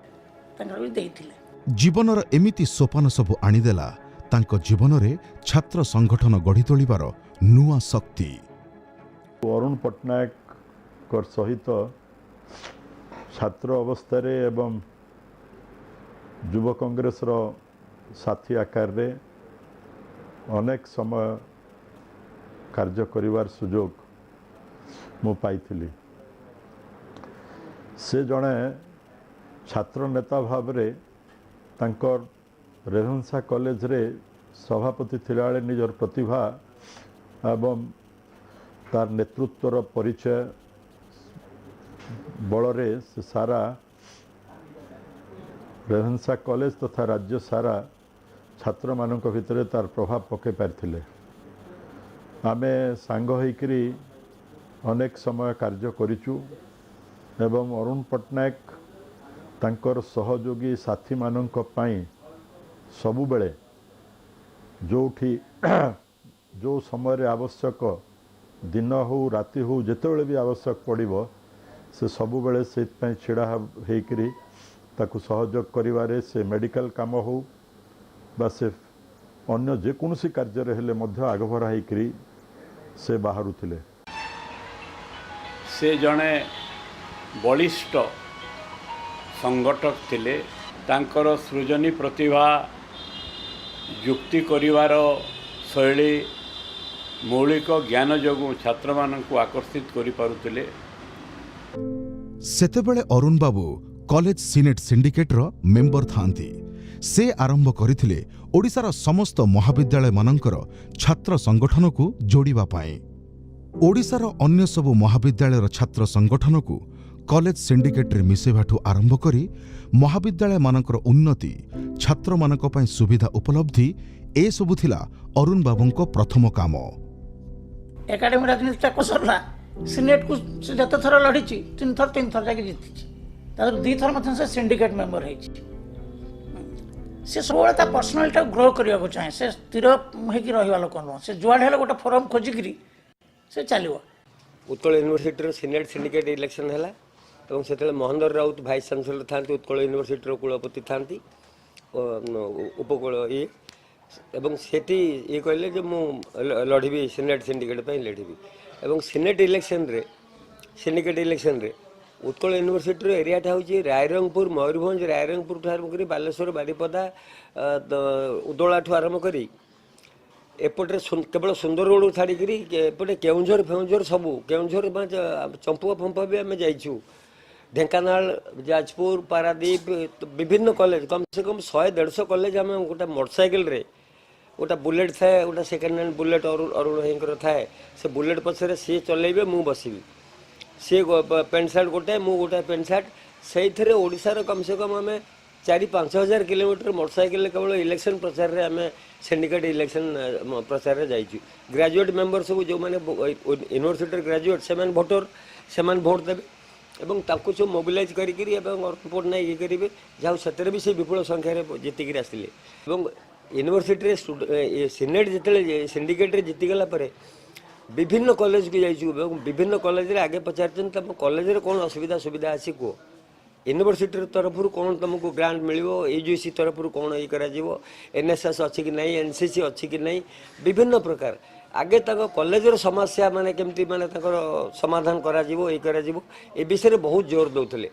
ତାଙ୍କର ବି ଦେଇଥିଲେ। ଜୀବନର ଏମିତି ସୋପାନ ସବୁ ଆଣିଦେଲା ତାଙ୍କ ଜୀବନରେ ଛାତ୍ର ସଂଗଠନ ଗଢ଼ି ତୋଳିବାର ନୂଆ ଶକ୍ତି। ଅରୁଣ ପଟ୍ଟନାୟକ ସହିତ ଛାତ୍ର ଅବସ୍ଥାରେ ଏବଂ ଯୁବ କଂଗ୍ରେସର ସାଥୀ ଆକାରରେ अनेक समय कार्य करिवार सुजोग मु पाइथिली। से जड़े छात्र नेता भाव में तांकर रेभेन्सा कॉलेज रे सभापति थिला बेले निजर प्रतिभा एवं तार नेतृत्वर परिचय बलरे से सारा रेभेन्सा कॉलेज तथा राज्य सारा छात्र मानक भितर तार प्रभाव पकई पारिथिले। आमे सांग होइकरी अनेक समय कार्य करिचु एवं अरुण पट्टनायक तांकर सहयोगी साथी मानक पई सबु बेले जोठी जो समय आवश्यक दिन हो राति हो जिते भी आवश्यक पड़ो से सबु बेले से छिड़ा होकरी ताकू सहयोग करिवारे से मेडिकल काम हो बा से अन्य जेकोसी कार्य हेले मध्य आगभरा होकरी से बाहरुथिले। से जड़े बलिष्ठ संगठक थिले। तांकर सृजनी प्रतिभा युक्ति करिवार शैली मौलिक ज्ञान जोगु छात्र मानकु आकर्षित करि पारुथिले। सेतेबेले अरुण बाबू कॉलेज सिनेट सिंडिकेटर मेंबर थांती। से आरंभ करथिले ओडिसार समस्त महाविद्यालय मानकर छात्र संगठन को जोड़िबा पाए। ओडिसार अन्य सबु महाविद्यालयर छात्र संगठन को कॉलेज सिंडिकेट रे मिसेबाठू आरंभ करी महाविद्यालय मानकर उन्नति छात्र मानक पई सुविधा उपलब्धि ए सबु थिला अरुण बाबूंको प्रथम काम। एकाडेमी राजनीति चाक सरला सिनेट को से जत थर लड़ी 3 थर जाके जीति तार 2 थर मथन से सिंडिकेट मेंबर है। से सब ता पर्सनालिटी ग्रो करिया को चाहे से स्थिर होकि रहिवा लोक न से जुआड हेले गोटे फोरम खोजिकरी से चलियो। Utkal university Senate syndicate election है और से मोहनदर राउत भाइस चांसलर था उत्कल यूनिवर्सिटी कुलपति था उपकूल ये एवं सेठी ये कहले जे मु लड़बी सिनेट सिंडिकेट लड़बी एवं सिनेट इलेक्शन रे सिंडिकेट इलेक्शन रे उत्कल यूनिवर्सिटी एरियाटा हूँ रायरंगपुर मयूरभंज रायरंगपुर ठार बालेश्वर बारिपदा उदला ठू आरंभ करी एपटे केवल सुंदरगढ़ छाड़िकी एपटे केउंझर फेउंझर सबू केउंझर चंपुआ फंपुआ भी आम जाइछू ढेंकानाल जाजपुर पारादीप विभिन्न कॉलेज कम से कम 100-150 कॉलेज आम गोटे मोटरसाइकिल रे गोटा बुलेट थाए गोटा सेकेंड हैंड बुलेट अरुण भाई थाए से बुलेट पछरे सी चलेबे मु बसबी सी पेंट सार्ट गोटे मु गोटे पेंट सार्ट से ओडिशार कम से कम आम 4-5 हजार किलोमीटर मोटरसाइकिल केवल इलेक्शन प्रचार रे आम सिंडिकेट इलेक्शन प्रचार रे जाइछु। ग्रेजुएट मेंबर सब जो माने यूनिवर्सिटी ग्रेजुएट से भोटर से भोट देवे एवं ताकू सब मोबिलाइज करी रिपोर्ट ना ये करेंगे जहाँ से भी से विपुल संख्यार जीतिक आसिले यूनिवर्सिटी सिनेट जिते सिंडिकेट जीतिगला विभिन्न कॉलेज को जाइए विभिन्न कॉलेज आगे पचार तुम कॉलेज कौन असुविधा सुविधा आसी कह यूनिवर्सिटी तरफ कौन तुमको ग्रांट मिल यूजीसी तरफ कौन ये कर एनएसएस अच्छी कि नहीं एनसीसी अच्छी कि नहीं विभिन्न प्रकार आगे कॉलेजर समस्या माने केमती माने समाधान करा ये करा ए विषय बहुत जोर दौले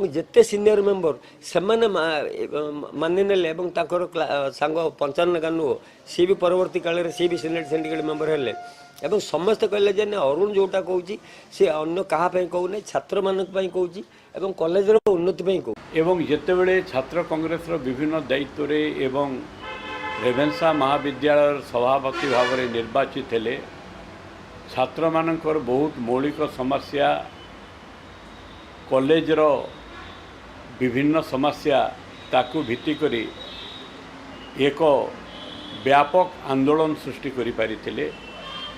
जिते सीनियर मेंबर से मानि ने सांग पंचान कानू सी भी परवर्ती काल सी भी सिनेट सिंडिकेट मेंबर हेले एवं समस्त कहले जे अरुण जोटा कहूँ सी अन्य क्या कहूना छात्र मानक कहूँ एवं कॉलेजर उन्नति कहूँ एवं जितेबले छात्र कांग्रेस विभिन्न दायित्व एवं रेभेन्सा महाविद्यालय सभापति भाव में निर्वाचित हेले छात्र मानकर बहुत मौलिक समस्या कॉलेजर विभिन्न समस्या ताकू भित्ति करी एक व्यापक आंदोलन सृष्टि करि पारिथिले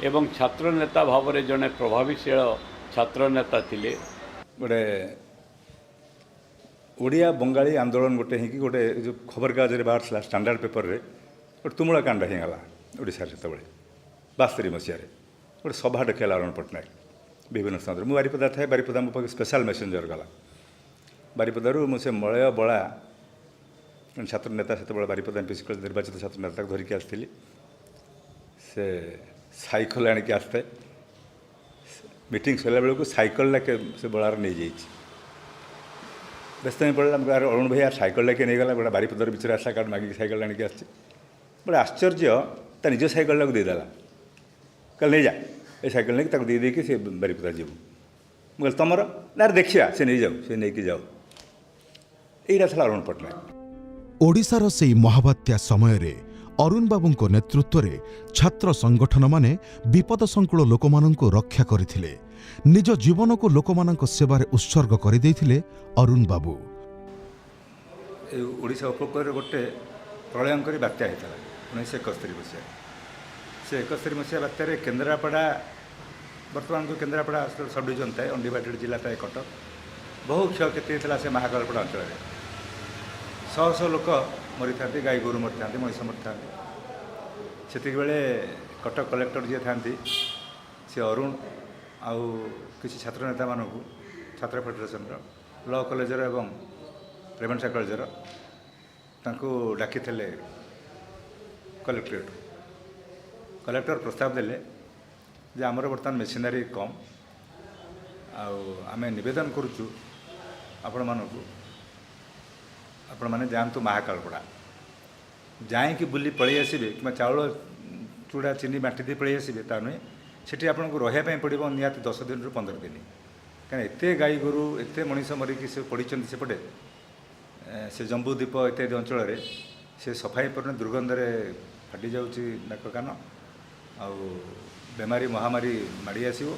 एवं छात्र नेता भाव में जड़े प्रभावशील छात्र नेता थिले। गोटे ओडिया बंगाली आंदोलन गोटे ही गोटे जो खबर कागज बाहर स्टैंडर्ड पेपर रे गोटे तुमुला कांड होगा ओडिशा से 72 मसीह गोटे सभा डेला अरुण पट्टनायक विभिन्न स्थान में बारिपदा थाए बारिपदा मो पाखे स्पेशल मेसेंजर गला बारिपदारू मुझे मलय बड़ा छात्र नेता से बारिपदा एमपी निर्वाचित छात्र नेता धरिकी आसती से साइकल आणिक आसते मीटिंग सरला बेलू साइकल लाके से बड़ार नहीं जाइए व्यस्त नहीं पड़ा अरुण भाई साइकल लाके नहीं गला गोटे बारिपदार बिचर आशा कार्ड मागिक साइकल आणिक आस बड़े आश्चर्य ତା ନିଜ ସାଇକେଲଟାକୁ ଦେଇଦେଲା, କହିଲେ ନେଇଯା ଏ ସାଇକେଲ ନେଇକି ତାକୁ ଦେଇକି ସେ ବାରିପଦା ଯିବୁ। ମୁଁ କହିଲି ତମର ନା ଦେଖିବା, ସେ ନେଇଯାଉ, ସେ ନେଇକି ଯାଉ। ଏଇଟା ଥିଲା ଅରୁଣ ପଟ୍ଟନାୟକ। ଓଡ଼ିଶାର ସେହି ମହାବାତ୍ୟା ସମୟରେ ଅରୁଣ ବାବୁଙ୍କ ନେତୃତ୍ୱରେ ଛାତ୍ର ସଂଗଠନମାନେ ବିପଦସଙ୍କୁଳ ଲୋକମାନଙ୍କୁ ରକ୍ଷା କରିଥିଲେ। ନିଜ ଜୀବନକୁ ଲୋକମାନଙ୍କ ସେବାରେ ଉତ୍ସର୍ଗ କରିଦେଇଥିଲେ ଅରୁଣ ବାବୁ। ଏ ଓଡ଼ିଶା ଉପକୂଳରେ ଗୋଟେ ପ୍ରଳୟଙ୍କରୀ ବାତ୍ୟା ହେଇଥିଲା 1971 ମସିହାରେ। ସେ 71 ମସିହା ବାତ୍ୟାରେ କେନ୍ଦ୍ରାପଡ଼ା, ବର୍ତ୍ତମାନ ଯେଉଁ କେନ୍ଦ୍ରାପଡ଼ା ସବ୍ ଡିଭିଜନ୍ ଥାଏ, ଅନଡିଭାଇଡେଡ଼ ଜିଲ୍ଲା ଥାଏ କଟକ, ବହୁ କ୍ଷୟକ୍ଷତି ହେଇଥିଲା ସେ ମହାକାଳପଡ଼ା ଅଞ୍ଚଳରେ। ଶହ ଶହ ଲୋକ ମରିଥାନ୍ତି, ଗାଈ ଗୋରୁ ମରିଥାନ୍ତି, ମଣିଷ ମରିଥାନ୍ତି। ସେତିକିବେଳେ କଟକ କଲେକ୍ଟର ଯିଏ ଥାନ୍ତି ସେ ଅରୁଣ ଆଉ କିଛି ଛାତ୍ର ନେତାମାନଙ୍କୁ ଛାତ୍ର ଫେଡେରେସନର, ଲ କଲେଜର ଏବଂ ରେଭେନ୍ସା କଲେଜର ତାଙ୍କୁ ଡାକିଥିଲେ କଲେକ୍ଟରେଟ୍। କଲେକ୍ଟର ପ୍ରସ୍ତାବ ଦେଲେ ଯେ ଆମର ବର୍ତ୍ତମାନ ମେସିନାରୀ କମ୍, ଆଉ ଆମେ ନିବେଦନ କରୁଛୁ ଆପଣମାନଙ୍କୁ, ଆପଣମାନେ ଯାଆନ୍ତୁ ମହାକାଳପଡ଼ା, ଯାଇକି ବୁଲି ପଳେଇ ଆସିବେ, କିମ୍ବା ଚାଉଳ ଚୁଡ଼ା ଚିନି ବାଣ୍ଟି ଦେଇ ପଳେଇ ଆସିବେ ତା ନୁହେଁ। ସେଠି ଆପଣଙ୍କୁ ରହିବା ପାଇଁ ପଡ଼ିବ ନିହାତି 10 ଦିନରୁ 15 ଦିନ, କାରଣ ଏତେ ଗାଈ ଗୋରୁ ଏତେ ମଣିଷ ମରିକି ସେ ପଡ଼ିଛନ୍ତି ସେପଟେ, ସେ ଜମ୍ବୁଦ୍ୱୀପ ଇତ୍ୟାଦି ଅଞ୍ଚଳରେ। ସେ ସଫାଇ ପରେ ଦୁର୍ଗନ୍ଧରେ ଫାଟି ଯାଉଛି ନାକ କାନ, ଆଉ ବେମାରୀ ମହାମାରୀ ମାଡ଼ି ଆସିବ।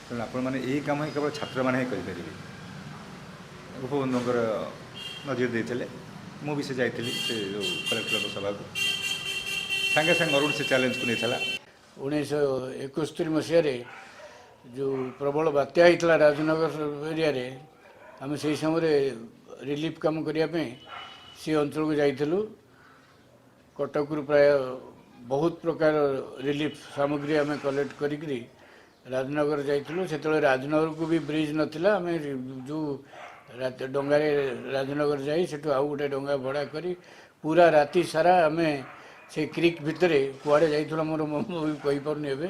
ତେଣୁ ଆପଣମାନେ ଏଇ କାମ ହିଁ କେବଳ ଛାତ୍ରମାନେ ହିଁ କରିପାରିବେ। ଉପବନ୍ଧୁଙ୍କର ନଜିର ଦେଇଥିଲେ, ମୁଁ ବି ସେ ଯାଇଥିଲି ସେ ଯେଉଁ କଲେକ୍ଟରଙ୍କ ସଭାକୁ, ସାଙ୍ଗେ ସାଙ୍ଗେ ଅରୁଣ ସେ ଚ୍ୟାଲେଞ୍ଜକୁ ନେଇଥିଲା। 1971 ମସିହାରେ ଯେଉଁ ପ୍ରବଳ ବାତ୍ୟା ହେଇଥିଲା ରାଜନଗର ଏରିଆରେ, ଆମେ ସେହି ସମୟରେ ରିଲିଫ୍ କାମ କରିବା ପାଇଁ ସେ ଅଞ୍ଚଳକୁ ଯାଇଥିଲୁ। କଟକରୁ ପ୍ରାୟ ବହୁତ ପ୍ରକାର ରିଲିଫ୍ ସାମଗ୍ରୀ ଆମେ କଲେକ୍ଟ କରିକିରି ରାଜନଗର ଯାଇଥିଲୁ। ସେତେବେଳେ ରାଜନଗରକୁ ବି ବ୍ରିଜ୍ ନଥିଲା। ଆମେ ଯେଉଁ ଡଙ୍ଗାରେ ରାଜନଗର ଯାଇ ସେଠୁ ଆଉ ଗୋଟେ ଡଙ୍ଗା ଭଡ଼ା କରି ପୁରା ରାତି ସାରା ଆମେ ସେ କ୍ରିକ୍ ଭିତରେ କୁଆଡ଼େ ଯାଇଥିଲୁ ଆମର ମୁଁ କହିପାରୁନି ଏବେ।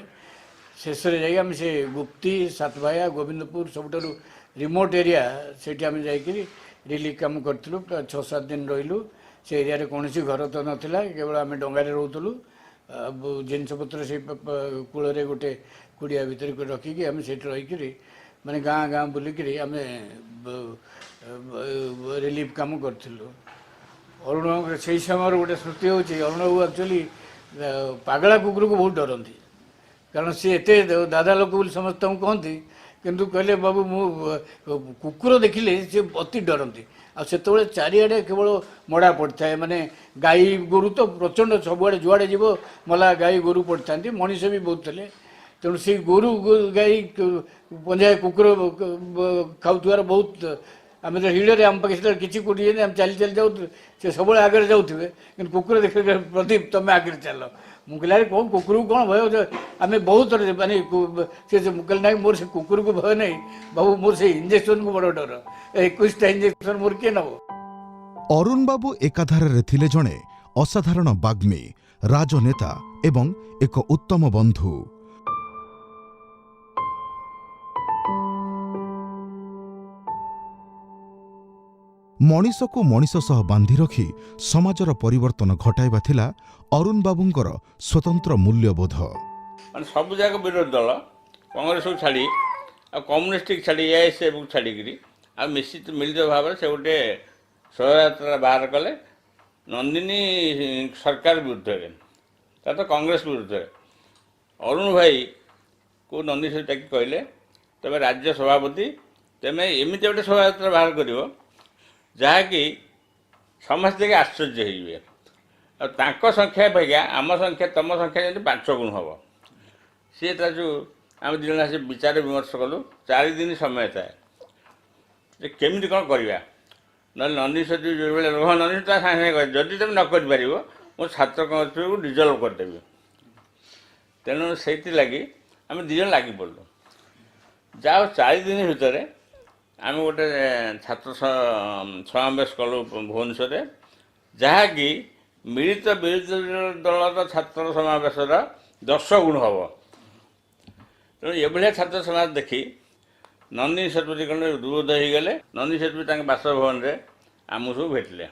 ଶେଷରେ ଯାଇ ଆମେ ସେ ଗୁପ୍ତି, ସାତଭାୟା, ଗୋବିନ୍ଦପୁର ସବୁଠାରୁ ରିମୋଟ୍ ଏରିଆ, ସେଇଠି ଆମେ ଯାଇକରି ରିଲିଫ୍ କାମ କରିଥିଲୁ। ପ୍ରାୟ 6-7 ଦିନ ରହିଲୁ। ସେ ଏରିଆରେ କୌଣସି ଘର ତ ନଥିଲା, କେବଳ ଆମେ ଡଙ୍ଗାରେ ରହୁଥିଲୁ। ଜିନିଷପତ୍ର ସେଇ କୂଳରେ ଗୋଟେ କୁଡ଼ିଆ ଭିତରେ ରଖିକି ଆମେ ସେଇଠି ରହିକିରି ମାନେ ଗାଁ ଗାଁ ବୁଲିକିରି ଆମେ ରିଲିଫ୍ କାମ କରିଥିଲୁ। ଅରୁଣ ସେଇ ସମୟର ଗୋଟେ ସ୍ମୃତି ହେଉଛି, ଅରୁଣ ବାବୁ ଆକ୍ଚୁଆଲି ପାଗଳା କୁକୁରକୁ ବହୁତ ଡରନ୍ତି, କାରଣ ସିଏ ଏତେ ଦାଦା ଲୋକ ବୋଲି ସମସ୍ତଙ୍କୁ କହନ୍ତି, କିନ୍ତୁ କହିଲେ ବାବୁ ମୁଁ କୁକୁର ଦେଖିଲେ ସେ ଅତି ଡରନ୍ତି। ଆଉ ସେତେବେଳେ ଚାରିଆଡ଼େ କେବଳ ମଡ଼ା ପଡ଼ିଥାଏ, ମାନେ ଗାଈ ଗୋରୁ ତ ପ୍ରଚଣ୍ଡ, ସବୁଆଡ଼େ ଯୁଆଡ଼େ ଯିବ ମଲା ଗାଈ ଗୋରୁ ପଡ଼ିଥାନ୍ତି, ମଣିଷ ବି ବହୁତ ଥିଲେ। ତେଣୁ ସେଇ ଗୋରୁ ଗାଈ ପଞ୍ଝାଏ କୁକୁର ଖାଉଥିବାର ବହୁତ, ଆମେ ତ ହିଡ଼ରେ ଆମ ପାଖେ ସେତେବେଳେ କିଛି କୋଟି ଯାଇନି, ଆମେ ଚାଲି ଚାଲି ଯାଉଥିବେ, ସେ ସବୁବେଳେ ଆଗରେ ଯାଉଥିବେ, କିନ୍ତୁ କୁକୁର ଦେଖିଲେ ପ୍ରଦୀପ ତମେ ଆଗରେ ଚାଲ। ମୁଁ କହିଲି ଆରେ କ'ଣ କୁକୁରକୁ କ'ଣ ଭୟ? ଆମେ ବହୁତ ଥର ମାନେ ସେ ମୁଁ କହିଲି ନାହିଁ ମୋର ସେ କୁକୁରକୁ ଭୟ ନାହିଁ ବାବୁ, ମୋର ସେ ଇଞ୍ଜେକ୍ସନକୁ ବଡ଼ ଡର। 21ଟା ଇଞ୍ଜେକ୍ସନ ମୋର କିଏ ନେବ? ଅରୁଣ ବାବୁ ଏକାଧାରରେ ଥିଲେ ଜଣେ ଅସାଧାରଣ ବାଗ୍ମୀ, ରାଜନେତା ଏବଂ ଏକ ଉତ୍ତମ ବନ୍ଧୁ। ମଣିଷକୁ ମଣିଷ ସହ ବାନ୍ଧି ରଖି ସମାଜର ପରିବର୍ତ୍ତନ ଘଟାଇବା ଥିଲା ଅରୁଣ ବାବୁଙ୍କର ସ୍ୱତନ୍ତ୍ର ମୂଲ୍ୟବୋଧ। ମାନେ ସବୁ ଯାକ ବିରୋଧୀ ଦଳ କଂଗ୍ରେସକୁ ଛାଡ଼ି ଆଉ କମ୍ୟୁନିଷ୍ଟକୁ ଛାଡ଼ି ଏଆଇଏସ୍ଏଫ୍କୁ ଛାଡ଼ିକିରି ଆଉ ମିଳିତ ଭାବରେ ସେ ଗୋଟେ ଶୋଭାଯାତ୍ରା ବାହାର କଲେ ନନ୍ଦିନୀ ସରକାର ବିରୁଦ୍ଧରେ, ତା ତ କଂଗ୍ରେସ ବିରୁଦ୍ଧରେ। ଅରୁଣ ଭାଇକୁ ନନ୍ଦିନୀ ସହିତ ଡାକି କହିଲେ ତମେ ରାଜ୍ୟ ସଭାପତି, ତମେ ଏମିତି ଗୋଟେ ଶୋଭାଯାତ୍ରା ବାହାର କରିବ ଯାହାକି ସମସ୍ତେ ଦେଖି ଆଶ୍ଚର୍ଯ୍ୟ ହେଇଯିବେ। ଆଉ ତାଙ୍କ ସଂଖ୍ୟା ଅପେକ୍ଷା ଆମ ସଂଖ୍ୟା, ତମ ସଂଖ୍ୟା ଯେମିତି 5 ଗୁଣ ହେବ। ସିଏ ତା ଯେଉଁ ଆମେ ଦୁଇ ଜଣ ଆସି ବିଚାର ବିମର୍ଶ କଲୁ। 4 ଦିନ ସମୟ ଥାଏ ଯେ କେମିତି କ'ଣ କରିବା। ନହେଲେ ନନ୍ଦିନୀ ସହିତ ଯେଉଁବେଳେ ନନ୍ଦିନୀ ତା ସାଙ୍ଗେ ସାଙ୍ଗେ କହେ ଯଦି ତୁମେ ନ କରିପାରିବ ମୁଁ ଛାତ୍ର କଂଗ୍ରେସକୁ ଡିଜଲ୍ଭ କରିଦେବି। ତେଣୁ ସେଇଥିଲାଗି ଆମେ 2 ଜଣ ଲାଗି ପଡ଼ିଲୁ। ଯାହା 4 ଦିନ ଭିତରେ ଆମେ ଗୋଟେ ଛାତ୍ର ସମାବେଶ କଲୁ ଭୁବନେଶ୍ୱରରେ, ଯାହାକି ମିଳିତ ବିରୋଧୀ ଦଳର ଛାତ୍ର ସମାବେଶର 10 ଗୁଣ ହେବ। ତେଣୁ ଏଭଳିଆ ଛାତ୍ର ସମାଜ ଦେଖି ନନ୍ଦିନୀ ଶତପଥୀ ଖଣ୍ଡେ ଉଦ୍ବୁଦ୍ଧ ହେଇଗଲେ। ନନ୍ଦିନୀ ଶତପଥୀ ତାଙ୍କ ବାସଭବନରେ ଆମକୁ ସବୁ ଭେଟିଲେ,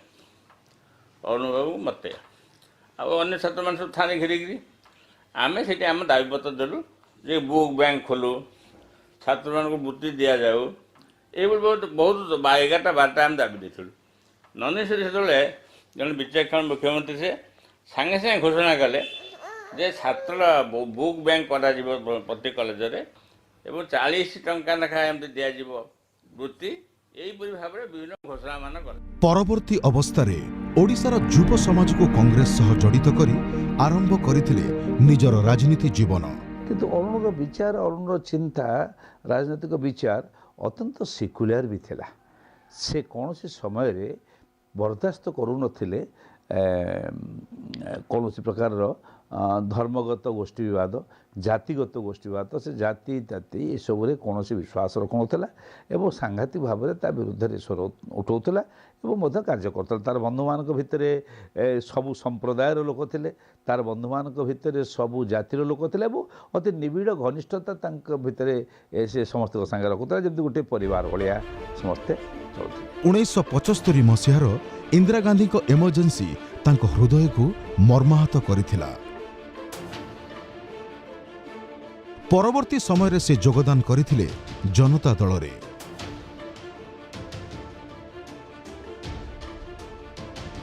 ଅରୁଣ ବାବୁ ମୋତେ। ଆଉ ଅନ୍ୟ ଛାତ୍ରମାନେ ସବୁ ଥାନେ ଘେରିକିରି ଆମେ ସେଠି ଆମ ଦାବିପତ୍ର ଦେଲୁ ଯେ ବୁକ୍ ବ୍ୟାଙ୍କ ଖୋଲୁ, ଛାତ୍ରମାନଙ୍କୁ ବୃତ୍ତି ଦିଆଯାଉ, ଏଇଭଳି ବହୁତ 11ଟା 12ଟା ଆମେ ଦାବି ଦେଇଥିଲୁ। ନନ୍ଦୀଶ୍ୱରୀ ସେତେବେଳେ ଜଣେ ବିଚକ୍ଷଣ ମୁଖ୍ୟମନ୍ତ୍ରୀ ସେ ସାଙ୍ଗେ ସାଙ୍ଗେ ଘୋଷଣା କଲେ ଯେ ଛାତ୍ର ବୁକ୍ ବ୍ୟାଙ୍କ କରାଯିବ ପ୍ରତି କଲେଜରେ ଏବଂ 40 ଟଙ୍କା ଲେଖାଏଁ ଏମିତି ଦିଆଯିବ ବୃତ୍ତି, ଏହିପରି ଭାବରେ ବିଭିନ୍ନ ଘୋଷଣାମାନ କଲେ। ପରବର୍ତ୍ତୀ ଅବସ୍ଥାରେ ଓଡ଼ିଶାର ଯୁବ ସମାଜକୁ କଂଗ୍ରେସ ସହ ଜଡ଼ିତ କରି ଆରମ୍ଭ କରିଥିଲେ ନିଜର ରାଜନୀତି ଜୀବନ। କିନ୍ତୁ ଅରୁଣର ବିଚାର, ଅରୁଣର ଚିନ୍ତା, ରାଜନୈତିକ ବିଚାର ଅତ୍ୟନ୍ତ ସେକୁଲାର ବି ଥିଲା। ସେ କୌଣସି ସମୟରେ ବରଦାସ୍ତ କରୁନଥିଲେ କୌଣସି ପ୍ରକାରର ଧର୍ମଗତ ଗୋଷ୍ଠୀ ବିବାଦ, ଜାତିଗତ ଗୋଷ୍ଠୀ ବିବାଦ। ସେ ଜାତି ଏସବୁରେ କୌଣସି ବିଶ୍ୱାସ ରଖୁନଥିଲା ଏବଂ ସାଂଘାତିକ ଭାବରେ ତା ବିରୁଦ୍ଧରେ ସ୍ୱର ଉଠାଉଥିଲା ଏବଂ ମଧ୍ୟ କାର୍ଯ୍ୟ କରୁଥିଲା। ତାର ବନ୍ଧୁମାନଙ୍କ ଭିତରେ ସବୁ ସମ୍ପ୍ରଦାୟର ଲୋକ ଥିଲେ, ତାର ବନ୍ଧୁମାନଙ୍କ ଭିତରେ ସବୁ ଜାତିର ଲୋକ ଥିଲେ ଏବଂ ଅତି ନିବିଡ଼ ଘନିଷ୍ଠତା ତାଙ୍କ ଭିତରେ ସେ ସମସ୍ତଙ୍କ ସାଙ୍ଗେ ରଖୁଥିଲା, ଯେମିତି ଗୋଟିଏ ପରିବାର ଭଳିଆ ସମସ୍ତେ ଚଳୁଥିଲେ। 1975 ମସିହାର ଇନ୍ଦିରା ଗାନ୍ଧୀଙ୍କ ଏମର୍ଜେନ୍ସି ତାଙ୍କ ହୃଦୟକୁ ମର୍ମାହତ କରିଥିଲା। ପରବର୍ତ୍ତୀ ସମୟରେ ସେ ଯୋଗଦାନ କରିଥିଲେ ଜନତା ଦଳରେ।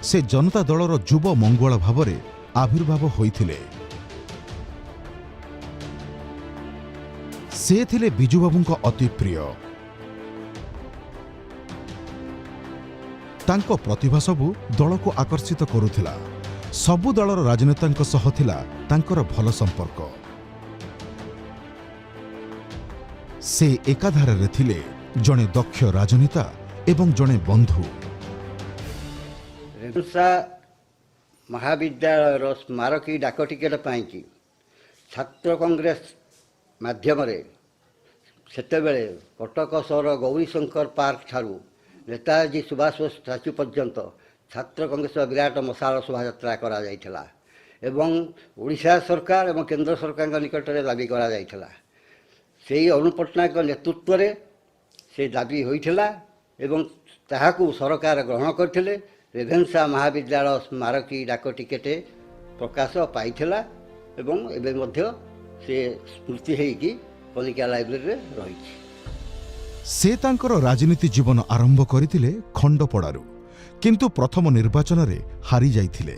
ସେ ଜନତା ଦଳର ଯୁବ ମଙ୍ଗୁଳ ଭାବରେ ଆବିର୍ଭାବ ହୋଇଥିଲେ। ସେ ଥିଲେ ବିଜୁବାବୁଙ୍କ ଅତି ପ୍ରିୟ। ତାଙ୍କ ପ୍ରତିଭା ସବୁ ଦଳକୁ ଆକର୍ଷିତ କରୁଥିଲା। ସବୁ ଦଳର ରାଜନେତାଙ୍କ ସହ ଥିଲା ତାଙ୍କର ଭଲ ସମ୍ପର୍କ। ସେ ଏକାଧାରରେ ଥିଲେ ଜଣେ ଦକ୍ଷ ରାଜନେତା ଏବଂ ଜଣେ ବନ୍ଧୁ। ରେଭେନ୍ସା ମହାବିଦ୍ୟାଳୟର ସ୍ମାରକୀ ଡାକ ଟିକେଟ ପାଇଁକି ଛାତ୍ର କଂଗ୍ରେସ ମାଧ୍ୟମରେ ସେତେବେଳେ କଟକ ସହର ଗୌରୀଶଙ୍କର ପାର୍କ ଠାରୁ ନେତାଜୀ ସୁଭାଷ ବୋଷ ଷ୍ଟାଚ୍ୟୁ ପର୍ଯ୍ୟନ୍ତ ଛାତ୍ର କଂଗ୍ରେସର ବିରାଟ ମଶାଳ ଶୋଭାଯାତ୍ରା କରାଯାଇଥିଲା ଏବଂ ଓଡ଼ିଶା ସରକାର ଏବଂ କେନ୍ଦ୍ର ସରକାରଙ୍କ ନିକଟରେ ଦାବି କରାଯାଇଥିଲା। ସେହି ଅରୁଣ ପଟ୍ଟନାୟକଙ୍କ ନେତୃତ୍ୱରେ ସେ ଦାବି ହୋଇଥିଲା ଏବଂ ତାହାକୁ ସରକାର ଗ୍ରହଣ କରିଥିଲେ। ରେଭେନ୍ସା ମହାବିଦ୍ୟାଳୟ ସ୍ମାରକୀ ଡାକ ଟିକେଟ ପ୍ରକାଶ ପାଇଥିଲା ଏବଂ ଏବେ ମଧ୍ୟ ସେ ସ୍ମୃତି ହେଇକି କନିକା ଲାଇବ୍ରେରୀରେ ରହିଛି। ସେ ତାଙ୍କର ରାଜନୀତି ଜୀବନ ଆରମ୍ଭ କରିଥିଲେ ଖଣ୍ଡପଡ଼ାରୁ, କିନ୍ତୁ ପ୍ରଥମ ନିର୍ବାଚନରେ ହାରି ଯାଇଥିଲେ।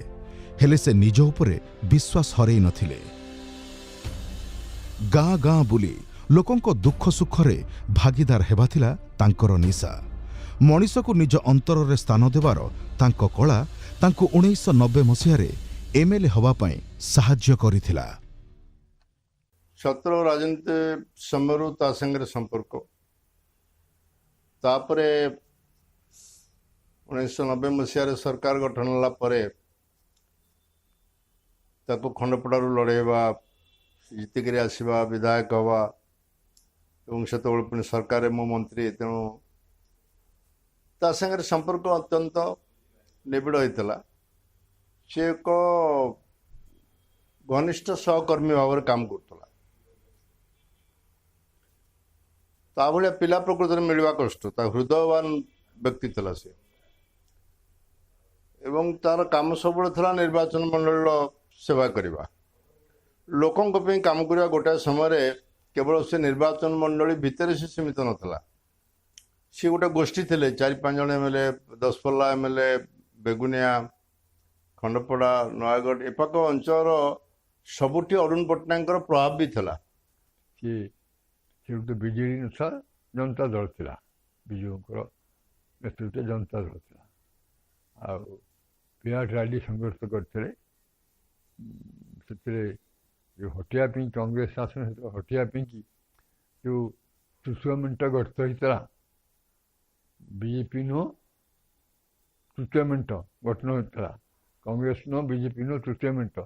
ହେଲେ ସେ ନିଜ ଉପରେ ବିଶ୍ୱାସ ହରାଇ ନଥିଲେ। ଗାଁ ଗାଁ ବୁଲି ଲୋକଙ୍କ ଦୁଃଖ ସୁଖରେ ଭାଗିଦାର ହେବା ଥିଲା ତାଙ୍କର ନିଶା। ମଣିଷକୁ ନିଜ ଅନ୍ତରରେ ସ୍ଥାନ ଦେବାର ତାଙ୍କ କଳା ତାଙ୍କୁ 1990 ମସିହାରେ ଏମ୍ଏଲ୍ଏ ହେବା ପାଇଁ ସାହାଯ୍ୟ କରିଥିଲା। ଛାତ୍ର ରାଜନୀତି ସମୟରୁ ତା ସାଙ୍ଗରେ ସମ୍ପର୍କ, ତାପରେ 1990 ମସିହାରେ ସରକାର ଗଠନ ହେଲା ପରେ ତାକୁ ଖଣ୍ଡପଡ଼ାରୁ ଲଢ଼େଇବା, ଜିତିକିରି ଆସିବା, ବିଧାୟକ ହେବା ଏବଂ ସେତେବେଳେ ପୁଣି ସରକାରରେ ମୁଁ ମନ୍ତ୍ରୀ, ତେଣୁ ତା ସାଙ୍ଗରେ ସମ୍ପର୍କ ଅତ୍ୟନ୍ତ ନିବିଡ଼ ହୋଇଥିଲା। ସେ ଏକ ଘନିଷ୍ଠ ସହକର୍ମୀ ଭାବରେ କାମ କରୁଥିଲା। ତା ଭଳିଆ ପିଲା ପ୍ରକୃତରେ ମିଳିବା କଷ୍ଟ। ତା ହୃଦୟବାନ ବ୍ୟକ୍ତି ଥିଲା ସେ ଏବଂ ତାର କାମ ସବୁବେଳେ ଥିଲା ନିର୍ବାଚନ ମଣ୍ଡଳୀର ସେବା କରିବା, ଲୋକଙ୍କ ପାଇଁ କାମ କରିବା। ଗୋଟାଏ ସମୟରେ କେବଳ ସେ ନିର୍ବାଚନ ମଣ୍ଡଳୀ ଭିତରେ ସେ ସୀମିତ ନଥିଲା। ସେ ଗୋଟେ ଗୋଷ୍ଠୀ ଥିଲେ, 4-5 ଜଣ ଏମ୍ଏଲ୍ଏ, ଦଶପଲ୍ଲା ଏମ୍ଏଲ୍ଏ, ବେଗୁନିଆ, ଖଣ୍ଡପଡ଼ା, ନୟାଗଡ଼ ଏପାଖ ଅଞ୍ଚଳର ସବୁଠି ଅରୁଣ ପଟ୍ଟନାୟକଙ୍କର ପ୍ରଭାବ ବି ଥିଲା। ସେ ଗୋଟେ ବିଜେଡି ନଥିଲା, ଜନତା ଦଳ ଥିଲା। ବିଜୁଙ୍କର ନେତୃତ୍ୱ ଜନତା ଦଳ ଥିଲା। ଆଉ ବିରାଟ ରାଲି ସଂଘର୍ଷ କରିଥିଲେ। ସେଥିରେ ଯେଉଁ ହଟିବା ପାଇଁ କଂଗ୍ରେସ ଶାସନ, ସେଥିରେ ହଟିବା ପାଇଁକି ଯେଉଁ ତୃତୀୟ ମେଣ୍ଟ ଗଠିତ ହୋଇଥିଲା, ବିଜେପି ନୁହଁ ତୃତୀୟ ମେଣ୍ଟ ଗଠନ ହୋଇଥିଲା। କଂଗ୍ରେସ ନୁହଁ, ବିଜେପି ନୁହଁ, ତୃତୀୟ ମେଣ୍ଟ।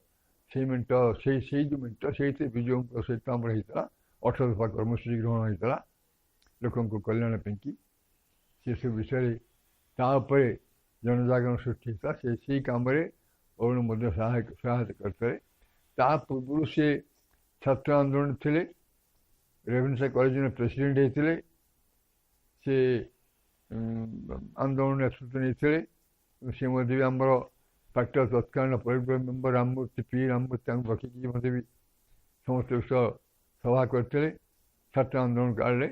ସେଇ ମେଣ୍ଟ, ସେଇ ଯେଉଁ ମେଣ୍ଟ, ସେଇଥିରେ ବିଜୁଙ୍କ ସହିତ ଆମର ହେଇଥିଲା 18 ଦଫା କର୍ମସୂଚୀ ଗ୍ରହଣ ହୋଇଥିଲା ଲୋକଙ୍କ କଲ୍ୟାଣ ପାଇଁକି। ସେସବୁ ବିଷୟରେ ତା ଉପରେ ଜନଜାଗରଣ ସୃଷ୍ଟି ହେଇଥିଲା। ସେଇ କାମରେ ଅରୁଣ ମଧ୍ୟ ସହାୟତା କରିଥିଲେ। ତା ପୂର୍ବରୁ ସେ ଛାତ୍ର ଆନ୍ଦୋଳନ ଥିଲେ, ରେଭେନ୍ସା କଲେଜର ପ୍ରେସିଡେଣ୍ଟ ହେଇଥିଲେ। ସେ ଆନ୍ଦୋଳନ ନେତୃତ୍ୱ ନେଇଥିଲେ। ସେ ମଧ୍ୟ ବି ଆମର ପାର୍ଟିର ତତ୍କାଳୀନ polit member Ramamurthy P Ramamurthy ତାଙ୍କୁ ରଖିକି ମୋତେ ବି ସମସ୍ତେ ସଭା କରିଥିଲେ ଛାତ୍ର ଆନ୍ଦୋଳନ କାଳରେ।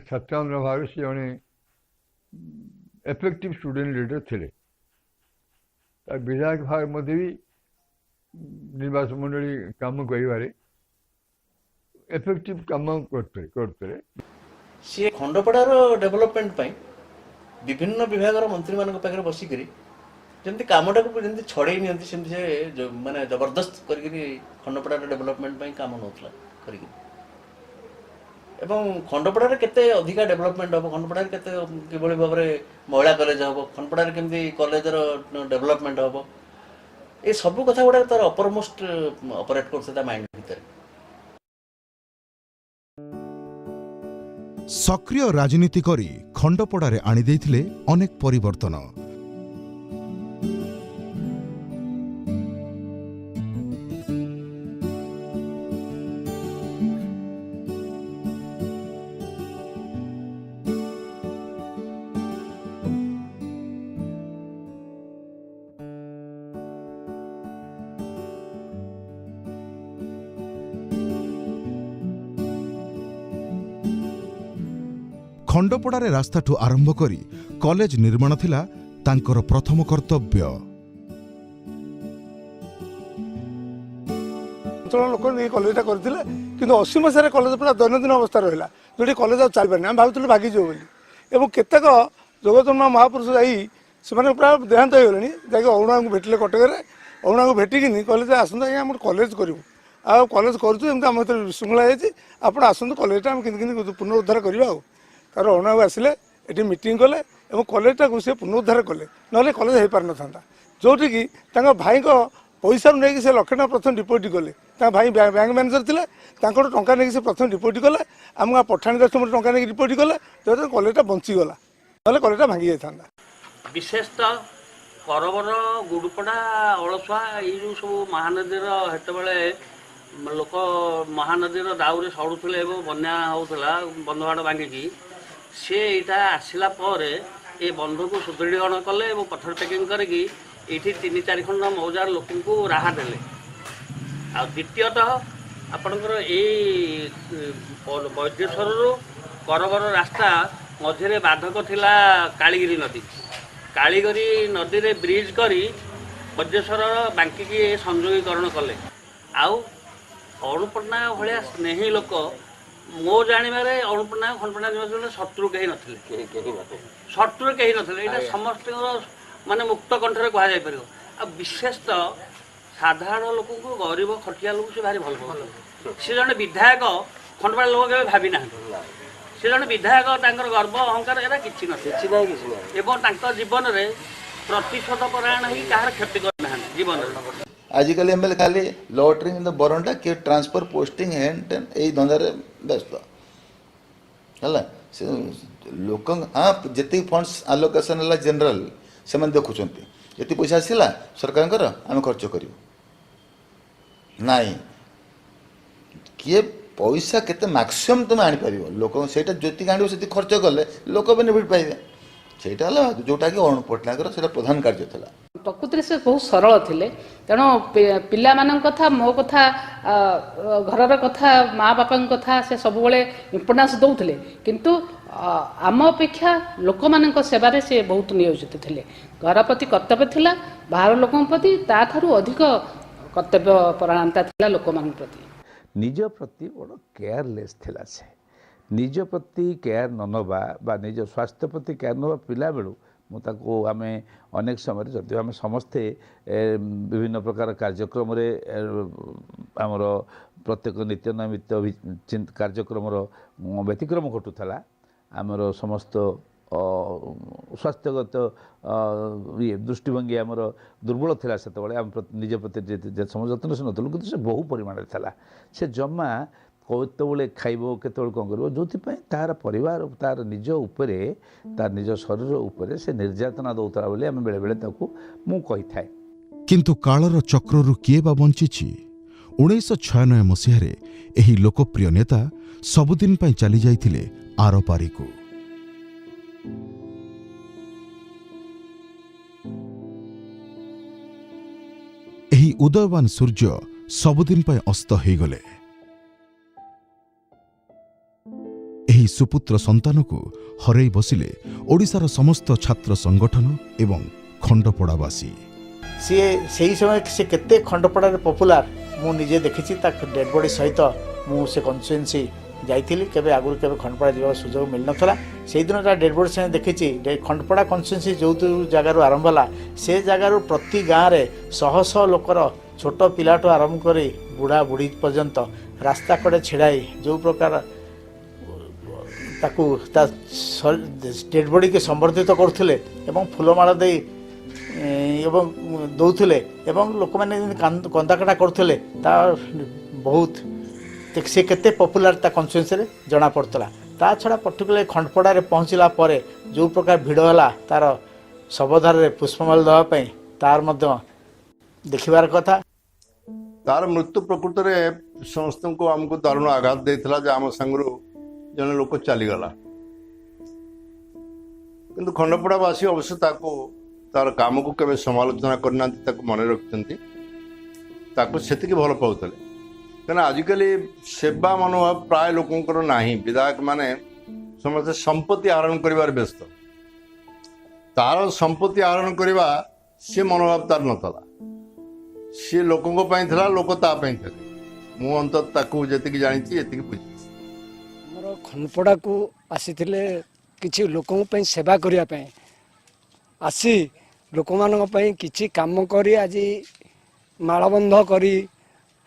ଛାତ୍ର ଆନ୍ଦୋଳନ ଭାବରେ ସେ ଜଣେ ଏଫେକ୍ଟିଭ୍ ଷ୍ଟୁଡେଣ୍ଟ ଲିଡର ଥିଲେ। ବିଧାୟକ ଭାବରେ ମଧ୍ୟ ବି ନିର୍ବାଚନ ମଣ୍ଡଳୀ କାମ କରିବାରେ ଏଫେକ୍ଟିଭ୍ କାମ କରୁଥିଲେ। ସିଏ ଖଣ୍ଡପଡ଼ାର ଡେଭଲପମେଣ୍ଟ ପାଇଁ ବିଭିନ୍ନ ବିଭାଗର ମନ୍ତ୍ରୀମାନଙ୍କ ପାଖରେ ବସିକରି ଯେମିତି କାମଟାକୁ ଯେମିତି ଛଡ଼େଇ ନିଅନ୍ତି ସେମିତି ସେ ମାନେ ଜବରଦସ୍ତ କରିକିରି ଖଣ୍ଡପଡ଼ାର ଡେଭଲପମେଣ୍ଟ ପାଇଁ କାମ ନେଉଥିଲା କରିକିରି। ଏବଂ ଖଣ୍ଡପଡ଼ାରେ କେତେ ଅଧିକା ଡେଭଲପମେଣ୍ଟ ହେବ, ଖଣ୍ଡପଡ଼ାରେ କେତେ କିଭଳି ଭାବରେ ମହିଳା କଲେଜ ହେବ, ଖଣ୍ଡପଡ଼ାରେ କେମିତି କଲେଜର ଡେଭଲପମେଣ୍ଟ ହେବ, ଏ ସବୁ କଥା ଗୁଡ଼ାକ ତାର ଅପରମୋଷ୍ଟ ଅପରେଟ୍ କରୁছে ତା ମାଇଣ୍ଡ ଭିତରେ। ସକ୍ରିୟ ରାଜନୀତି କରି ଖଣ୍ଡପଡ଼ାରେ ଆଣିଦେଇଥିଲେ ଅନେକ ପରିବର୍ତ୍ତନ। ଖଣ୍ଡପଡ଼ାରେ ରାସ୍ତାଠୁ ଆରମ୍ଭ କରି କଲେଜ ନିର୍ମାଣ ଥିଲା ତାଙ୍କର ପ୍ରଥମ କର୍ତ୍ତବ୍ୟ। ଅଞ୍ଚଳ ଲୋକ ନେଇ କଲେଜଟା କରିଥିଲେ, କିନ୍ତୁ 80 ମସିହାରେ କଲେଜ ପୁରା ଦୈନନ୍ଦିନ ଅବସ୍ଥା ରହିଲା, ଯେଉଁଠି କଲେଜ ଆଉ ଚାଲିପାରୁନି। ଆମେ ଭାବୁଥିଲୁ ଭାଗିଯିବ ବୋଲି, ଏବଂ କେତେକ ଯୋଗଜନ୍ମ ମହାପୁରୁଷ ଯାଇ ସେମାନେ ପ୍ରାୟ ଦେହାନ୍ତ ହେଇଗଲେଣି, ଯାଇକି ଅରୁଣାଙ୍କୁ ଭେଟିଲେ କଟକରେ। ଅରୁଣାଙ୍କୁ ଭେଟିକିନି କହିଲେ ଯେ ଆସନ୍ତୁ ଆଜ୍ଞା ଆମର କଲେଜ କରିବୁ, ଆଉ କଲେଜ କରୁଛୁ, ଏମିତି ଆମ ଭିତରେ ବିଶୃଙ୍ଖଳା ହେଇଛି, ଆପଣ ଆସନ୍ତୁ କଲେଜଟା ଆମେ କେମିତି ପୁନରୁଦ୍ଧାର କରିବା। ଆଉ ତାର ଅରୁଣାକୁ ଆସିଲେ, ଏଠି ମିଟିଂ କଲେ ଏବଂ କଲେଜଟାକୁ ସେ ପୁନରୁଦ୍ଧାର କଲେ, ନହେଲେ କଲେଜ ହେଇପାରିନଥାନ୍ତା। ଯେଉଁଠିକି ତାଙ୍କ ଭାଇଙ୍କ ପଇସାରୁ ନେଇକି ସେ ଲକ୍ଷେ ଟଙ୍କା ପ୍ରଥମେ ଡିପୋଜିଟ୍ କଲେ। ତାଙ୍କ ଭାଇ ବ୍ୟାଙ୍କ ମ୍ୟାନେଜର ଥିଲେ, ତାଙ୍କଠୁ ଟଙ୍କା ନେଇକି ସେ ପ୍ରଥମେ ଡିପୋଜିଟ୍ କଲେ। ଆମ ଗାଁ ପଠାଣି ଦାସଠୁ ଟଙ୍କା ନେଇକି ଡିପୋଜିଟ୍ କଲେ, ଯେହେତୁ କଲେଜଟା ବଞ୍ଚିଗଲା, ନହେଲେ କଲେଜଟା ଭାଙ୍ଗି ଯାଇଥାନ୍ତା। ବିଶେଷତଃ କରବର, ଗୁଡ଼ପଡ଼ା, ଅଳସୁଆ ଏଇ ଯେଉଁ ସବୁ ମହାନଦୀର ସେତେବେଳେ ଲୋକ ମହାନଦୀର ଦାଉରେ ସଢ଼ୁଥିଲେ ଏବଂ ବନ୍ୟା ହେଉଥିଲା ବନ୍ଧବାଡ଼ ଭାଙ୍ଗିକି, ସେ ଏଇଟା ଆସିଲା ପରେ ଏ ବନ୍ଧକୁ ସୁଦୃଢ଼ୀକରଣ କଲେ ଏବଂ ପଥର ପ୍ୟାକିଂ କରିକି ଏଇଠି 3-4 ଖଣ୍ଡ ମୌଜାର ଲୋକଙ୍କୁ ରାହା ଦେଲେ। ଆଉ ଦ୍ୱିତୀୟତଃ ଆପଣଙ୍କର ଏଇ ବୈଦ୍ୟେଶ୍ୱରରୁ କରବର ରାସ୍ତା ମଝିରେ ବାଧକ ଥିଲା କାଳିଗିରି ନଦୀ। କାଳିଗିରି ନଦୀରେ ବ୍ରିଜ୍ କରି ବୈଦ୍ୟେଶ୍ୱର ବାଙ୍କିକି ସଂଯୋଗୀକରଣ କଲେ। ଆଉ ଅରୁଣପଟ୍ଟନାୟକ ଭଳିଆ ସ୍ନେହୀ ଲୋକ ମୋ ଜାଣିବାରେ ଅରୁଣପଟ୍ଟନାୟକ ଖଣ୍ଡପଡ଼ା ନିବାସୀ ଶତ୍ରୁ କେହି ନଥିଲେ, ଶତ୍ରୁ କେହି ନଥିଲେ। ଏଇଟା ସମସ୍ତଙ୍କର ମାନେ ମୁକ୍ତ କଣ୍ଠରେ କୁହାଯାଇପାରିବ। ଆଉ ବିଶେଷତଃ ସାଧାରଣ ଲୋକଙ୍କୁ, ଗରିବ ଖଟିଆ ଲୋକଙ୍କୁ ସେ ଭାରି ଭଲ ପାଉଥିଲେ। ସେ ଜଣେ ବିଧାୟକ, ଖଣ୍ଡପଡ଼ା ଲୋକ କେବେ ଭାବି ନାହାନ୍ତି। ସେ ଜଣେ ବିଧାୟକ, ତାଙ୍କର ଗର୍ବ ଅହଙ୍କାର ଏରା କିଛି ନଥିଲା ଏବଂ ତାଙ୍କ ଜୀବନରେ ପ୍ରତିଶୋଧ ପରାୟଣ ହେଇକି କାହାର କ୍ଷତି କରିନାହାନ୍ତି ଜୀବନରେ। आजिकल एम एल खाली लॉटरी बरंडा किए ट्रांसफर पोस्टिंग हैंड टेन यही धंदारे व्यस्त है लोक। हाँ जी फंड्स आलोकेशन है जनरल से देखुं ये पैसा आसला सरकार आम खर्च करूँ नाई किए पैसा केते मैक्सिमम तुम आनीपर लोक से आण से खर्च कले लोक बेनिफिट पाइबे ସେଇଟା ହେଲା ଯେଉଁଟାକି ଅରୁଣ ପଟ୍ଟନାୟକର ସେଇଟା ପ୍ରଧାନ କାର୍ଯ୍ୟ ଥିଲା। ପ୍ରକୃତିରେ ସେ ବହୁତ ସରଳ ଥିଲେ, ତେଣୁ ପିଲାମାନଙ୍କ କଥା, ମୋ କଥା, ଘରର କଥା, ମା ବାପାଙ୍କ କଥା ସେ ସବୁବେଳେ ଇମ୍ପୋର୍ଟାନ୍ସ ଦେଉଥିଲେ, କିନ୍ତୁ ଆମ ଅପେକ୍ଷା ଲୋକମାନଙ୍କ ସେବାରେ ସେ ବହୁତ ନିୟୋଜିତ ଥିଲେ। ଘର ପ୍ରତି କର୍ତ୍ତବ୍ୟ ଥିଲା, ବାହାର ଲୋକଙ୍କ ପ୍ରତି ତାଠାରୁ ଅଧିକ କର୍ତ୍ତବ୍ୟ ପରାୟଣତା ଥିଲା ଲୋକମାନଙ୍କ ପ୍ରତି। ନିଜ ପ୍ରତି ବଡ଼ କେୟାରଲେସ୍ ଥିଲା ସେ। ନିଜ ପ୍ରତି କେୟାର ନ ନେବା ବା ନିଜ ସ୍ୱାସ୍ଥ୍ୟ ପ୍ରତି କେୟାର ନେବା ପିଲାବେଳୁ ମୁଁ ତାକୁ ଆମେ ଅନେକ ସମୟରେ ଯଦିଓ ଆମେ ସମସ୍ତେ ବିଭିନ୍ନ ପ୍ରକାର କାର୍ଯ୍ୟକ୍ରମରେ ଆମର ପ୍ରତ୍ୟେକ ନିତ୍ୟ ନୈମିତ୍ତ କାର୍ଯ୍ୟକ୍ରମର ବ୍ୟତିକ୍ରମ ଘଟୁଥିଲା, ଆମର ସମସ୍ତ ସ୍ୱାସ୍ଥ୍ୟଗତ ଦୃଷ୍ଟିଭଙ୍ଗୀ ଆମର ଦୁର୍ବଳ ଥିଲା ସେତେବେଳେ, ଆମେ ନିଜ ପ୍ରତି ସମସ୍ତ ଯତ୍ନଶୀଳ ନଥିଲୁ, କିନ୍ତୁ ସେ ବହୁ ପରିମାଣରେ ଥିଲା। ସେ ଜମା କେତେବେଳେ ଖାଇବ, କେତେବେଳେ କ'ଣ କରିବ, ଯେଉଁଥିପାଇଁ ତାର ପରିବାର, ତାର ନିଜ ଉପରେ, ତାର ନିଜ ଶରୀର ଉପରେ ସେ ନିର୍ଯାତନା ଦେଉଥିଲା ବୋଲି ଆମେ ବେଳେବେଳେ ତାକୁ ମୁଁ କହିଥାଏ। କିନ୍ତୁ କାଳର ଚକ୍ରରୁ କିଏ ବା ବଞ୍ଚିଛି? 1996 ମସିହାରେ ଏହି ଲୋକପ୍ରିୟ ନେତା ସବୁଦିନ ପାଇଁ ଚାଲିଯାଇଥିଲେ ଆରପାରିକୁ। ଉଦୟବାନ ସୂର୍ଯ୍ୟ ସବୁଦିନ ପାଇଁ ଅସ୍ତ ହୋଇଗଲେ। ଏହି ସୁପୁତ୍ର ସନ୍ତାନକୁ ହରେଇ ବସିଲେ ଓଡ଼ିଶାର ସମସ୍ତ ଛାତ୍ର ସଂଗଠନ ଏବଂ ଖଣ୍ଡପଡ଼ାବାସୀ। ସିଏ ସେହି ସମୟ ସେ କେତେ ଖଣ୍ଡପଡ଼ାରେ ପପୁଲାର ମୁଁ ନିଜେ ଦେଖିଛି। ତା ଡେଡ୍ ବଡି ସହିତ ମୁଁ ସେ କନଷ୍ଟିଚ୍ୟୁଏନ୍ସି ଯାଇଥିଲି। କେବେ ଆଗରୁ କେବେ ଖଣ୍ଡପଡ଼ା ଯିବାର ସୁଯୋଗ ମିଳିନଥିଲା। ସେଇଦିନ ତା ଡେଡ୍ ବଡି ସାଙ୍ଗେ ଦେଖିଛି। ଖଣ୍ଡପଡ଼ା କନଷ୍ଟିଚ୍ୟୁଏନ୍ସି ଯେଉଁ ଜାଗାରୁ ଆରମ୍ଭ ହେଲା ସେ ଜାଗାରୁ ପ୍ରତି ଗାଁରେ ଶହ ଶହ ଲୋକର ଛୋଟ ପିଲାଠୁ ଆରମ୍ଭ କରି ବୁଢ଼ା ବୁଢ଼ୀ ପର୍ଯ୍ୟନ୍ତ ରାସ୍ତା କଡ଼େ ଛିଡ଼ାଇ ଯେଉଁ ପ୍ରକାର ତାକୁ ତା ଡେଡ୍ ବଡିକି ସମ୍ବର୍ଦ୍ଧିତ କରୁଥିଲେ ଏବଂ ଫୁଲମାଳ ଦେଇ ଏବଂ ଦେଉଥିଲେ ଏବଂ ଲୋକମାନେ କନ୍ଦାକଟା କରୁଥିଲେ। ତା ବହୁତ ସେ କେତେ ପପୁଲାର ତା କନଷ୍ଟିଚ୍ୟୁଏନ୍ସିରେ ଜଣାପଡ଼ୁଥିଲା। ତା ଛଡ଼ା ପର୍ଟିକୁଲାର ଖଣ୍ଡପଡ଼ାରେ ପହଞ୍ଚିଲା ପରେ ଯେଉଁ ପ୍ରକାର ଭିଡ଼ ହେଲା ତାର ଶବଧାରରେ ପୁଷ୍ପମାଲ୍ୟ ଦେବା ପାଇଁ ତାର ମଧ୍ୟ ଦେଖିବାର କଥା। ତାର ମୃତ୍ୟୁ ପ୍ରକୃତରେ ସମସ୍ତଙ୍କୁ ଆମକୁ ଦାରୁଣ ଆଘାତ ଦେଇଥିଲା ଯେ ଆମ ସାଙ୍ଗରୁ ଜଣେ ଲୋକ ଚାଲିଗଲା। କିନ୍ତୁ ଖଣ୍ଡପଡ଼ାବାସୀ ଅବଶ୍ୟ ତାକୁ ତାର କାମକୁ କେବେ ସମାଲୋଚନା କରିନାହାନ୍ତି, ତାକୁ ମନେ ରଖିଛନ୍ତି, ତାକୁ ସେତିକି ଭଲ ପାଉଥିଲେ। କାରଣ ଆଜିକାଲି ସେବା ମନୋଭାବ ପ୍ରାୟ ଲୋକଙ୍କର ନାହିଁ। ବିଧାୟକ ମାନେ ସମସ୍ତେ ସମ୍ପତ୍ତି ଆହରଣ କରିବାରେ ବ୍ୟସ୍ତ। ତାର ସମ୍ପତ୍ତି ଆହରଣ କରିବା ସେ ମନୋଭାବ ତାର ନଥିଲା। ସିଏ ଲୋକଙ୍କ ପାଇଁ ଥିଲା, ଲୋକ ତା ପାଇଁ ଥିଲେ। ମୁଁ ଅନ୍ତତଃ ତାକୁ ଯେତିକି ଜାଣିଛି ଏତିକି ବୁଝିଛି। ଆମର ଖଣ୍ଡପଡ଼ାକୁ ଆସିଥିଲେ କିଛି ଲୋକଙ୍କ ପାଇଁ ସେବା କରିବା ପାଇଁ। ଆସି ଲୋକମାନଙ୍କ ପାଇଁ କିଛି କାମ କରି ଆଜି ମାଳବନ୍ଧ କରି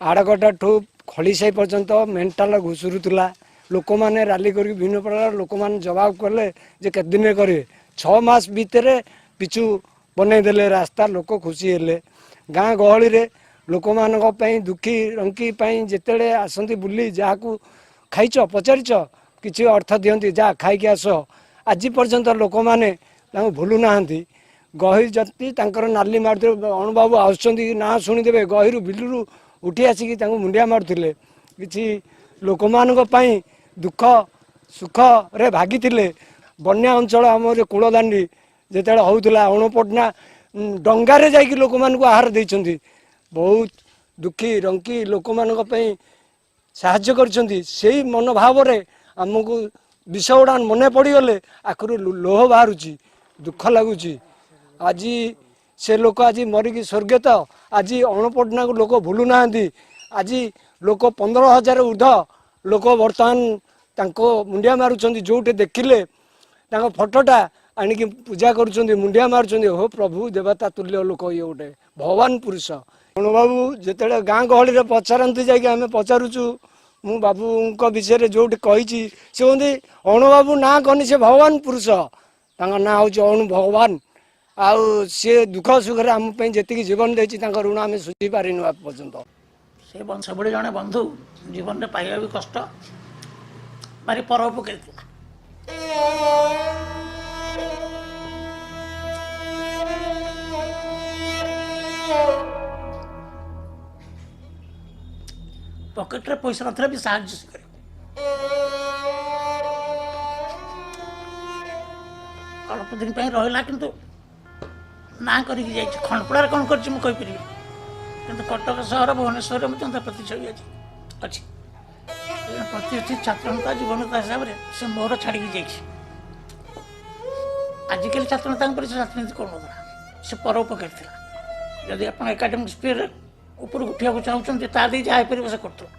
ଆଡ଼ଗଟାଠୁ ଖଳିସାହି ପର୍ଯ୍ୟନ୍ତ ମେଣ୍ଟାଲ ଘୁଷୁରୁଥିଲା। ଲୋକମାନେ ରାଲି କରିକି ବିଭିନ୍ନ ପ୍ରକାର ଲୋକମାନେ ଜବାବ କଲେ ଯେ କେତେ ଦିନରେ କରିବେ। 6 ମାସ ଭିତରେ ପିଚୁ ବନେଇଦେଲେ ରାସ୍ତା। ଲୋକ ଖୁସି ହେଲେ। ଗାଁ ଗହଳିରେ ଲୋକମାନଙ୍କ ପାଇଁ ଦୁଃଖୀ ରଙ୍କି ପାଇଁ ଯେତେବେଳେ ଆସନ୍ତି ବୁଲି ଯାହାକୁ ଖାଇଛ ପଚାରିଛ କିଛି ଅର୍ଥ ଦିଅନ୍ତି, ଯାହା ଖାଇକି ଆସ। ଆଜି ପର୍ଯ୍ୟନ୍ତ ଲୋକମାନେ ତାଙ୍କୁ ଭୁଲୁ ନାହାନ୍ତି। ଗହି ଯଦି ତାଙ୍କର ନାଲି ମାରୁଥିଲେ ଅଣୁବାବୁ ଆସୁଛନ୍ତି ନାଁ ଶୁଣିଦେବେ ଗହିରୁ ବିଲରୁ ଉଠି ଆସିକି ତାଙ୍କୁ ମୁଣ୍ଡିଆ ମାରୁଥିଲେ। କିଛି ଲୋକମାନଙ୍କ ପାଇଁ ଦୁଃଖ ସୁଖରେ ଭାଗିଥିଲେ। ବନ୍ୟା ଅଞ୍ଚଳ ଆମର କୂଳଦାଣ୍ଡି ଯେତେବେଳେ ହେଉଥିଲା ଅଣପଟନା ଡଙ୍ଗାରେ ଯାଇକି ଲୋକମାନଙ୍କୁ ଆହାର ଦେଇଛନ୍ତି। ବହୁତ ଦୁଃଖୀ ରଙ୍କି ଲୋକମାନଙ୍କ ପାଇଁ ସାହାଯ୍ୟ କରିଛନ୍ତି। ସେଇ ମନୋଭାବରେ ଆମକୁ ବିଷ ଉଡ଼ାନ ମନେ ପଡ଼ିଗଲେ ଆଖିରୁ ଲୋହ ବାହାରୁଛି, ଦୁଃଖ ଲାଗୁଛି। ଆଜି ସେ ଲୋକ ଆଜି ମରିକି ସ୍ୱର୍ଗତ। ଆଜି ଅଣପଟନାକୁ ଲୋକ ଭୁଲୁ ନାହାନ୍ତି। ଆଜି ଲୋକ 15,000 ଉର୍ଦ୍ଧ୍ୱ ଲୋକ ବର୍ତ୍ତମାନ ତାଙ୍କ ମୁଣ୍ଡିଆ ମାରୁଛନ୍ତି। ଯେଉଁଠି ଦେଖିଲେ ତାଙ୍କ ଫଟୋଟା ଆଣିକି ପୂଜା କରୁଛନ୍ତି, ମୁଣ୍ଡିଆ ମାରୁଛନ୍ତି। ହୋ ପ୍ରଭୁ ଦେବତା ତୁଲ୍ୟ ଲୋକ ଇଏ ଗୋଟେ ଭଗବାନ ପୁରୁଷ। ଅଣୁବାବୁ ଯେତେବେଳେ ଗାଁ ଗହଳିରେ ପଚାରନ୍ତି ଯାଇକି ଆମେ ପଚାରୁଛୁ ମୁଁ ବାବୁଙ୍କ ବିଷୟରେ ଯେଉଁଠି କହିଛି ସେ କୁହନ୍ତି ଅଣୁବାବୁ ନାଁ କନି ସେ ଭଗବାନ ପୁରୁଷ। ତାଙ୍କ ନାଁ ହେଉଛି ଅଣୁ ଭଗବାନ। ଆଉ ସିଏ ଦୁଃଖ ସୁଖରେ ଆମ ପାଇଁ ଯେତିକି ଜୀବନ ଦେଇଛି ତାଙ୍କ ଋଣ ଆମେ ସୁଝି ପାରିନୁ ଆଜି ପର୍ଯ୍ୟନ୍ତ। ସେ ସେଭଳି ଜଣେ ବନ୍ଧୁ ଜୀବନରେ ପାଇବା ବି କଷ୍ଟ। ଭାରି ପରୋପକାରୀ ଥିଲା। ପକେଟରେ ପଇସା ନଥିଲେ ବି ସାହାଯ୍ୟ ସେ କରିବ। ଅଳ୍ପ ଦିନ ପାଇଁ ରହିଲା କିନ୍ତୁ ନାଁ କରିକି ଯାଇଛି। ଖଣ୍ଡପଡ଼ାରେ କ'ଣ କରିଛି ମୁଁ କହିପାରିବି, କିନ୍ତୁ କଟକ ସହର ଭୁବନେଶ୍ୱରରେ ମଧ୍ୟ ତା ପ୍ରତିଛବି ଅଛି। ପ୍ରତିଷ୍ଠିତ ଛାତ୍ରନେତା ଜୀବନେତା ହିସାବରେ ସେ ମୋହର ଛାଡ଼ିକି ଯାଇଛି। ଆଜିକାଲି ଛାତ୍ରନେତାଙ୍କ ପରେ ସେ ରାଜନୀତି କରୁନଥିଲା, ସେ ପରୋପକାରୀ ଥିଲା। ଯଦି ଆପଣ ଏକାଡେମିକ୍ ସ୍ପିୟରରେ ଉପରକୁ ଉଠିବାକୁ ଚାହୁଁଛନ୍ତି ତା ଦେଇ ଯାହା ହେଇପାରିବ ସେ କରୁଥିଲା।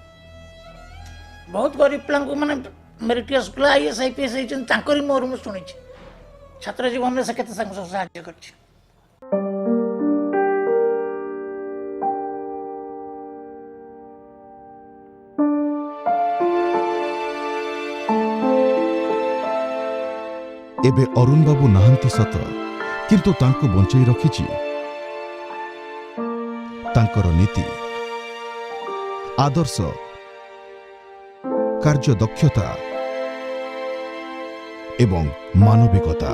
ବହୁତ ଗରିବ ପିଲାଙ୍କୁ ମାନେ ମେରିଟିୟସ୍ ପିଲା IAS IPS ହେଇଛନ୍ତି ତାଙ୍କରି ମୋହରୁ ମୁଁ ଶୁଣିଛି। ଛାତ୍ର ଜୀବନରେ ସେ କେତେ ତାଙ୍କୁ ସବୁ ସାହାଯ୍ୟ କରିଛି। ଏବେ ଅରୁଣ ବାବୁ ନାହାନ୍ତି ସତ, କିନ୍ତୁ ତାଙ୍କୁ ବଞ୍ଚାଇ ରଖିଛି ତାଙ୍କର ନୀତି, ଆଦର୍ଶ, କାର୍ଯ୍ୟଦକ୍ଷତା ଏବଂ ମାନବିକତା।